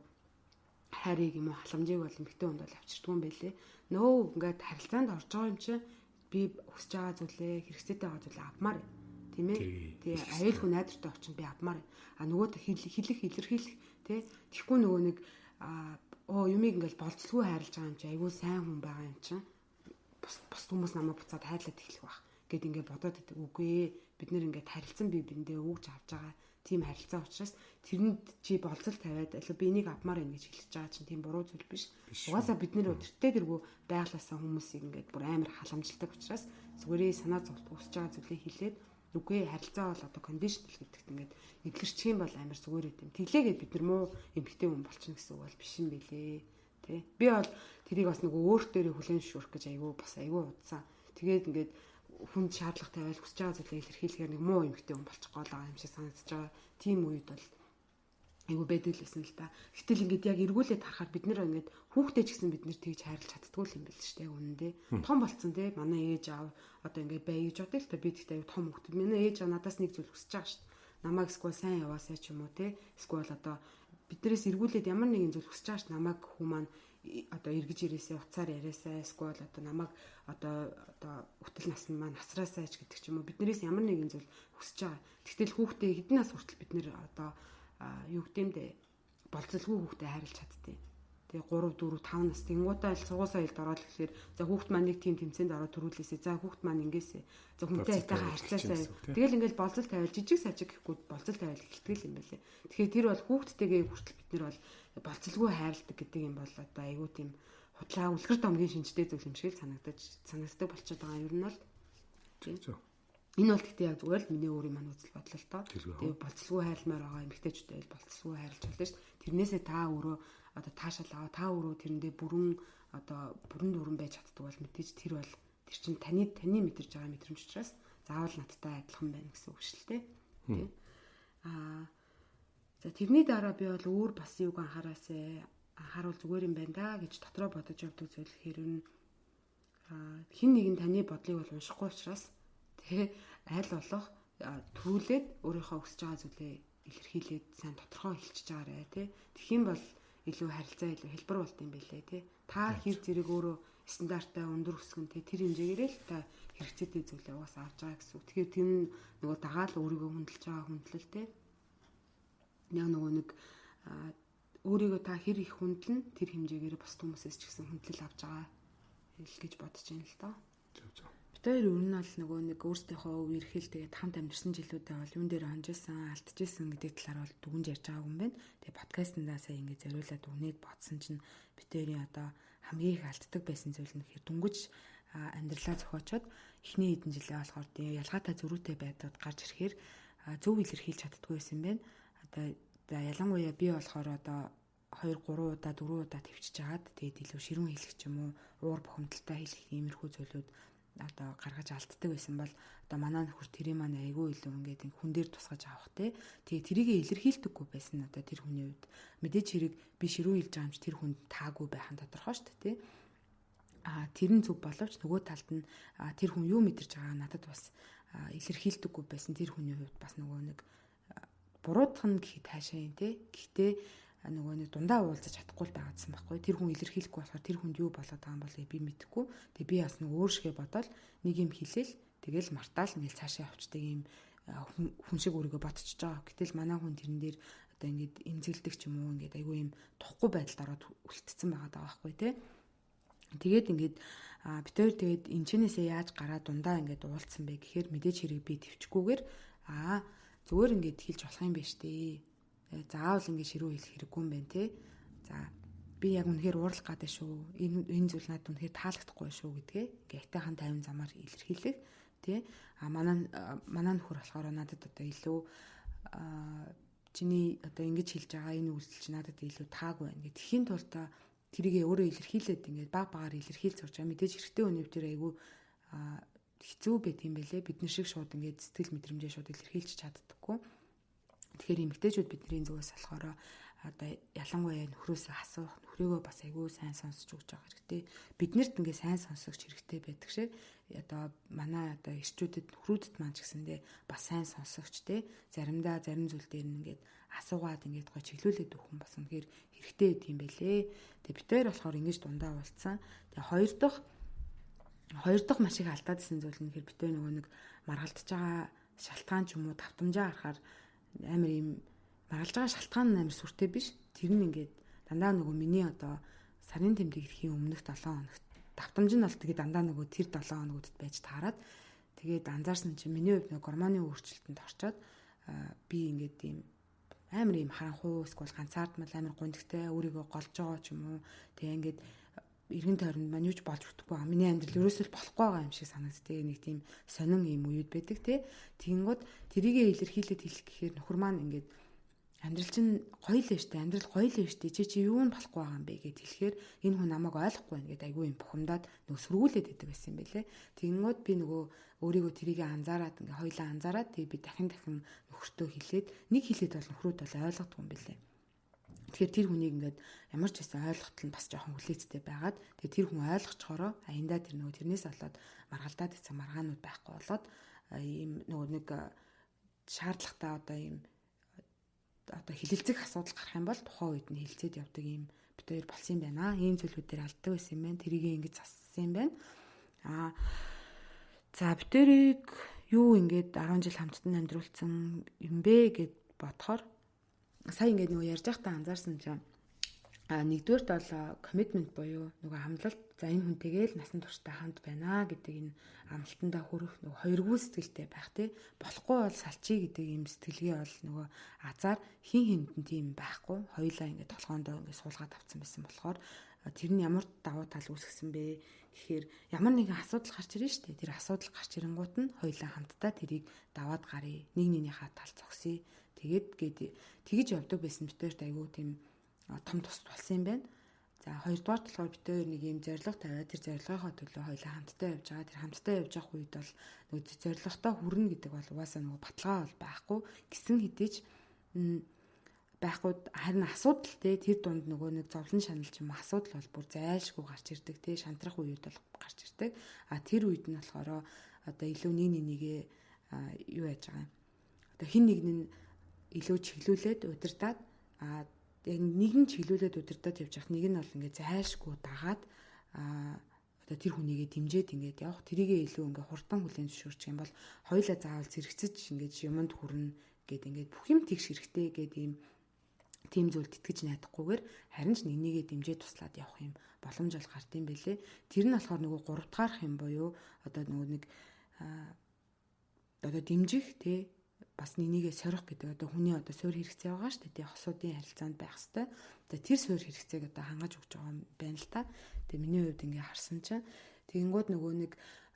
хайрыг юм уу халамжийг бол эмгтэн хүнд бол авчирдгүй юм байлээ. Нөө ингээд харилцаанд орж байгаа юм чинь би хүсэж байгаа зүйлээ хэрэгцээтэй байгаа зүйлээ авмаар юм. Тийм ээ. Тэгээ аюулгүй найдвартай орчин би авмаар. Нөгөөд хэлэх илэрхийлэх тий. Тэгэхгүй нөгөө нэг юмыг ингээл болцлгүй хайрлаж байгаа юм чи аюул сайн хүн байгаа юм чинь бус хүмүүс намайг буцаад хайрлаад эхлэх байх гэд ингээд бодоод идэг. Үгүй ээ. Бид нэр ингээд харилцан бие биендээ өгж авч байгаа тийм харилцаа учраас тэрэнд чи болцол тавиад аль би энийг авмаар юм гэж хэлж байгаа чинь тийм буруу зүйл биш. Угаасаа бид нэр өдөртөө дэргүү байглаасаа хүмүүсийг ингээд бүр амар халамжилдаг учраас зүгээрээ санаа зовлт үсэж байгаа зүйлээ хэлээд үгүй харилцаа бол одоо кондишнл гэдэгт ингээд эдлэрчих юм бол амар зүгээр юм. Тэглээгээд бид нар муу эмгтэй хүн болчихно гэсэн үг бол биш юм билээ. Тэ. Би бол тэрийг бас нөгөө өөртөө хүлээн зөвшөөрөх гэж айгүй удсан. Тэгээд ингээд хүнд шаардлага тавиал хүсэж байгаа зүйлээ илэрхийлэхээр нэг муу эмгтэй хүн болчих гол байгаа юм шиг санагдаж байгаа. Тийм үед бол айгүй байдаг л байсан л та. Гэтэл ингээд яг эргүүлээд харахаар бид нэр ингээд хүүхдээ ч гэсэн бид нэр тэгж хайрлаж чаддгүй юм байл шүү дээ үнэндээ. Том болцсон те манай ээж аав одоо ингээд бай гэж бодъё л та би тэгтээ аюу том хүүхэд. Манай ээж аав надаас нэг зүйл хүсэж байгаа шүү дээ. Намайг эсвэл сайн яваасаа ч юм уу те. Эсвэл одоо биднээс эргүүлээд ямар нэгэн зүйл хүсэж байгаа шүү. Намайг хүү маань одоо эргэж ирээсээ уцаар яриасаа эсвэл одоо намайг одоо хөтөл насны маань насраасаа ч гэдэг ч юм уу биднээс ямар нэгэн зүйл хүсэж байгаа. Тэгтэл хүүхдээ хэдэн нас хүртэл бид нэр одоо юу гэмдэ болцолгүй хүүхдээ хайрлаж чаддیں۔ Тэгээ 3 4 5 нас тэнгуудаа л сугуусаа илд ороод гэхээр за хүүхд маань нэг тийм тэмцээнд ороод төрүүлээсэ за хүүхд маань ингэсэ за хүнтэй айтайхан харьцаасаа тэгэл ингээл болцол тавиал жижиг сажиг гэхгүй болцол тавиал эхэлдэг юм байлээ. Тэгэхээр тэр бол хүүхдтэйгээ хүртэл бид нар бол болцолгүй хайрладаг гэдэг юм бол одоо айгүй тийм худлаа үлгэр домгийн шинжтэй зүйл юм шиг санагддаг болчиход байгаа юм. Ер нь бол энэ бол гэхдээ яг зүгээр л миний өөрийн маань үзэл бодлоо л тоо. Тэгээ болцолгүй хайрламаар байгаа эмэгтэйчүүдтэй болцолгүй хайрлж болно шүү дээ. Тэрнээсээ та өөрөө одоо таашаал аваа та өөрөө тэрэндээ бүрэн дүүрэн байж чаддаг бол мэдээж тэр чинь таны мэдэрж байгаа мэдрэмж учраас заавал надтай адилхан байна гэсэн үг шүү дээ. Тий. За тэрний дараа би бол өөр бас юуг анхааруул зүгээр юм байна да гэж дотроо бодож явдаг зүйл хэрэг хин нэгэн таны бодлыг бол уншихгүй учраас тэгээ аль болох төрүүлээд өөрийнхөө хүсэж байгаа зүйлээ илэрхийлээд сайн тодорхой хэлчихэж байгаарэ тий. Тэгэх юм бол илүү харилцаа илүү хэлбэр болт юм билээ тий. Та хэр зэрэг өөрөө стандарттай өндөр өсгөнтэй тэр хэмжээгээр л та хэрэгцээтэй зүйлээ угаасаа авч байгаа гэсэн. Тэгэхээр тэр нь нөгөө дагаал өөрийгөө хүндэлж байгаа хүндлэл те. Яг нөгөө нэг өөрийгөө та хэр их хүндлэн тэр хэмжээгээр бус хүмүүсээс ч гэсэн хүндлэл авч байгаа л гэж бодож байна л доо. Бид хоёр ер нь бол нөгөө нэг өөрсдийнхөө үерхэл тэгээд хамт амьдсан жилүүдэд бол юун дээр хонжсэн, алдчихсан гэдэг талаар бол дүгнж ярьж байгаа юм байна. Тэгээд подкастнда сая ингэ зориулаад үнээд бодсон чинь бид хоёрын одоо хамгийн их алддаг байсан зүйл нь гэхээр дүнгиж амьдралаа зохиочоод эхний хэдэн жилээ болохоор тийм ялгаатай зөрүүтэй байдлууд гарч ирэхээр зөв илэрхийлж чаддгүй байсан юм байна. Одоо ялангуяа би болохоор одоо 2 3 удаа 4 удаа төвчж агаад тэгээд илүү ширүүн хэлэх ч юм уу уур бухимдалтай хэлэх иймэрхүү зүйлүүд одоо гаргаж алддаг байсан бол одоо манай нөхөр тэрийн маань айгүй илүү ингээд хүн дээр тусгаж авах те. Тэгээ тэрийг илэрхийлдэггүй байсан одоо тэр хүний үед мэдээж хэрэг би ширүүн хэлж байгаа юм чи тэр хүнд таагүй байх нь тодорхой шүү дээ те. Тэр нь зөв боловч нөгөө талд нь тэр хүн юу мэдэрч байгааг надад бас илэрхийлдэггүй байсан. Тэр хүний хувьд бас нөгөө нэг буруудах нь гэхэд хаашаа юм те. Гэхдээ нөгөө нэг дундаа уулзаж чадахгүй л байгаадсан байхгүй. Тэр хүн илэрхийлэхгүй болохоор тэр хүнд юу болоод байгаа юм бол би мэдэхгүй. Тэгээ би бас нэг өөр шигэ бодоод нэг юм хэлээл тэгэл мартаал ингээл цаашаа явцдаг юм хүн шиг өөрийгөө бодчихж байгаа. Гэтэл манай хүн тэрэн дээр одоо ингээд эмзэглдэг ч юм уу ингээд айгүй юм тухгүй байдалд ороод үлдсэн байгаа даа байхгүй те. Тэгээд ингээд бид хоёр тэгээд энчнээсээ яаж гараад дундаа ингээд уулцсан бэ гэхээр мэдээж хэрэг би төвчгүйгээр зүгээр ингээд хэлж болох юм байна штэ. Заавал ингээд ширүү хэлэх хэрэггүй юм байна те. За би яг үнэхээр уурлах гадаа шүү. Энэ зүйл надад үнэхээр таалагдахгүй шүү гэдгээ ингээд айтайхан 50 замаар илэрхийлэх те. Манай нөхөр болохоор надад одоо илүү чиний одоо ингэж хэлж байгаа энэ үйлдэл чи надад илүү таагүй байна гэх тэхийн тулд тэрийгээ өөрөө илэрхийлээд ингээд баг багаар илэрхийлж сурч байгаа. Мэдээж хэрэгтэй өнөв тэр айгүй хэцүү байт юм бэлээ. Бид нар шиг шууд ингээд сэтгэл мэдрэмжээ шууд илэрхийлж чаддаггүй. Тэгэхээр эмэгтэйчүүд бидний зүгээс болохоор одоо ялангуяа нөхрөөсөө асуух, нөхрийгөө бас айгүй сайн сонсож өгч байгаа хэрэгтэй. Биднэрт ингээд сайн сонсогч хэрэгтэй байдаг шиг одоо манай одоо эрчүүдэд нөхрүүдэд маань ч гэсэндээ бас сайн сонсогч те. Заримдаа зарим зүйл дээр нь ингээд асуугаад ингээд гоо чиглүүлээд өгөх юм бас үнэхээр хэрэгтэй гэдэг юм байлээ. Тэгээ бид хоёр болохоор ингэж дундаа уулцсан. Тэгээ хоёр дахь маш их алдаадсэн зүйл нь гэхээр бид хоёр нөгөө нэг маргалдж байгаа шалтгаан ч юм уу давтамжаа харахаар амар юм маргалж байгаа шалтгаан нь амар сүртэй биш. Тэр нь ингээд дандаа нөгөө миний одоо сарын тэмдэг ирэхийн өмнөх 7 хоногт давтамж нь бол тэгээ дандаа нөгөө тэр 7 хоногудад байж таарад тэгээд анзаарсан чинь миний хувьд нөгөө гормоны өөрчлөлтөнд орчоод би ингээд ийм амар юм харанхуй эсвэл ганцаардмал амар гундагтай өөрийгөө голж байгаа ч юм уу тэгээ ингээд эргэн тойронд маань юуч болж өгөхгүй миний амьдрал ерөөсөө болохгүй байгаа юм шиг санагддаг нэг тийм сонин юм үед байдаг те. Тэгэнгүүт тэрийгэ илэрхийлээд хэлэх гэхээр нөхөр маань ингээд амьдрал чинь гоё л штэ амьдрал гоё л штэ чи юу нь болохгүй байгаа юм бэ гэд хэлэхээр энэ хүн намайг ойлгохгүй байна гэд айгүй юм бухимдаад нөгөө сөргүүлээд идэг байсан юм байлээ. Тэгэнгүүт би нөгөө өөрийгөө тэрийгэ анзаараад ингээ хоёлаа анзаараад тэгээ би дахин нөхөртөө хэлээд нэг хэлээд бол нөхрүүд бол ойлгохгүй юм байлээ. Тэгэхээр тэр хүнийг ингээд ямар ч байсан ойлголт нь бас жоохон хүлээцтэй байгаад тэгээ тэр хүн ойлгочхороо аяндаа тэр нөгөө тэрнээс болоод маргалдаад ирсэн маргаанууд байхгүй болоод ийм нөгөө нэг шаардлагатай одоо хилэлцэх асуудал гарах юм бол тухайн үед нь хилцээд явдаг ийм бид хоёр болсон юм байна. Ийм зүйлүүдээр алддаг байсан юм байна. Тэрийг ингэж зассан юм байна. За бид хоёрыг юу ингээд 10 жил хамтдан амьдруулсан юм бэ гэд бодохоор сая ингээд нөгөө ярьж байхдаа анзаарсан чинь нэгдүгээрт бол commitment буюу нөгөө хамлалт за энэ хүнтэйгээ л насан туршдаа хамт байна гэдэг энэ амлалтандаа хүрэх нөгөө хоёргүй сэтгэлтэй байх тий болохгүй бол салчий гэдэг ийм сэтгэлгээ бол нөгөө азар хин хинтэн тийм байхгүй хоёулаа ингээд толгоондоо ингээд суулгаад авцсан байсан болохоор тэр нь ямар давуу тал үүсгэсэн бэ гэхээр ямар нэгэн асуудал гарч ирнэ шүү дээ. Тэр асуудал гарч ирэнгуут нь хоёулаа хамтдаа тэрийг даваад гарыг нэг нэгнийхээ тал зогсъё. Тэгээд тэгж явдаг байсан бид хоёрт айгүй тийм том тус болсон юм байна. За хоёрдугаар болохоор бид хоёр нэг юм зорилго тавиад тэр зорилгынхоо төлөө хоёулаа хамтдаа явж байгаа. Тэр хамтдаа явж явах үед бол нөгөө зорилготой хүрнэ гэдэг бол угаасаа нөгөө баталгаа бол байхгүй. Гисэн хэдийч байхгүй харин асуудал те тэр дунд нөгөө нэг зовлон шаналж юм асуудал бол бүр зайлшгүй гарч ирдэг те шантрах үед бол гарч ирдэг. Тэр үед нь болохоор одоо илүү нэгээ юу яаж байгаа юм. Одоо хин нэг нь илүү чиглүүлээд удирдаад яг нэг нь чиглүүлээд удирдаад явж хах нэг нь бол ингээд зайлшгүй дагаад одоо тэр хүнийгээ дэмжиж ингээд явах, тэрийгээ илүү ингээд хурдан хүлээн зөвшөөрчих юм бол хоёулаа заавал зэрэгцэж ингээд юмд хүрнэ гэд ингээд бүх юм тэгш хэрэгтэй гэд тийм зүйлд итгэж найдахгүйгээр харин ч нэгнийгээ дэмжиж туслаад явах юм боломж бол гард юм бэлээ. Тэр нь болохоор нөгөө 3 дахь юм буюу одоо нөгөө нэг одоо дэмжих тий бас нэгнийгээ сорих гэдэг одоо хүний одоо суурь хэрэгцээ байгаа шүү дээ. Хосуудын харилцаанд байх хэвээр. Одоо тэр суурь хэрэгцээг одоо хангаж өгч байгаа юм байна л та. Тэгээ миний хувьд ингээ харсан чинь тэгэнгүүт нөгөө нэг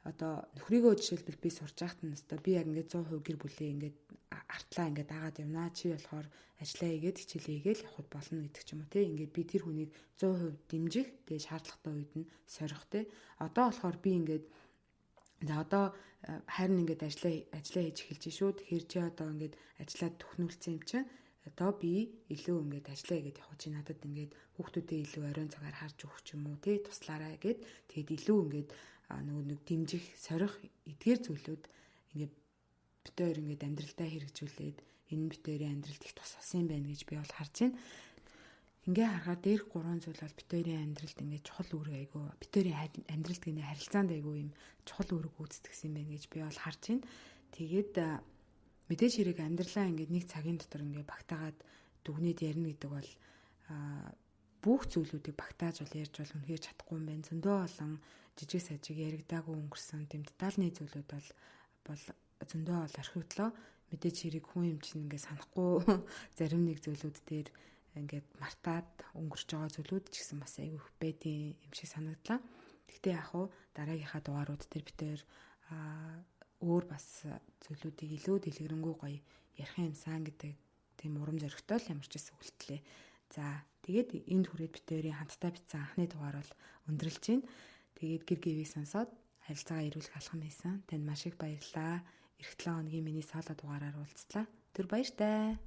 одоо нөхрийгөө жишээлбэл би сурж байхад нь өстой би яг ингээд 100% гэр бүлээ ингээд артлаа ингээд дагаад явнаа чи болохоор ажиллаа хийгээд хичээлээ хийгээл явхад болно гэдэг ч юм уу те ингээд би тэр хүнийг 100% дэмжих тэгээ шаардлагатай үед нь сорих те одоо болохоор би ингээд за одоо харин ингээд ажиллаа хийж эхэлж шүү тэгэхээр чи одоо ингээд ажиллаад төхнүүлсэн юм чинь одоо би илүү ингээд ажиллаа хийгээд явах чи надад ингээд хүүхдүүдээ илүү оройн цагаар харж өгөх ч юм уу те туслаарай гэд тэгэд илүү ингээд нөгөө нэг дэмжих, сорих эдгээр зүйлүүд ингээд бит хоёр ингээд амьдралдаа хэрэгжүүлээд энэ бит хоёрын амьдралд их тус болсон юм байна гэж би бол харж байна. Ингээ харахад дээрх 3 зүйл бол бит хоёрын амьдралд ингээд чухал үүрэг айгуу бит хоёрын амьдралд гинэ харилцаанд айгуу юм чухал үүрэг гүйцэтгэсэн юм байна гэж би бол харж байна. Тэгээд мэдээж хэрэг амьдралаа ингээд нэг цагийн дотор ингээд багтаагаад дүгнээд ярина гэдэг бол бүх зүйлүүдийг багтааж бол ярьж бол үнэхээр чадахгүй юм байна. Зөндөө олон жижиг сажиг яригдаагүй өнгөрсөн тийм детальны зүйлүүд бол зөндөө бол орхигдлоо. Мэдээж хэрэг хүн юм чинь ингээд санахгүй зарим нэг зүйлүүд дээр ингээд мартаад өнгөрч байгаа зүйлүүд ч гэсэн бас айгүй их байдгийн юм шиг санагдлаа. Гэхдээ яг хуу дараагийнхаа дугаарууд дээр бид тээр өөр бас зүйлүүдийг илүү дэлгэрэнгүй гоё ярих юмсан гэдэг тийм урам зоригтой л ямар ч гэсэн үлдлээ. За тэгээд энд хүрээд бит хоёрын хамтдаа бичсэн анхны дугаар бол өндөрлж байна. Тэгээд гэр гээвийг сонсоод харилцаагаа эрүүлэх алхам хийсэн. Танд маш их баярлалаа. Эх 7 хоногийн миний соло дугаараар уулзлаа. Түр баяртай.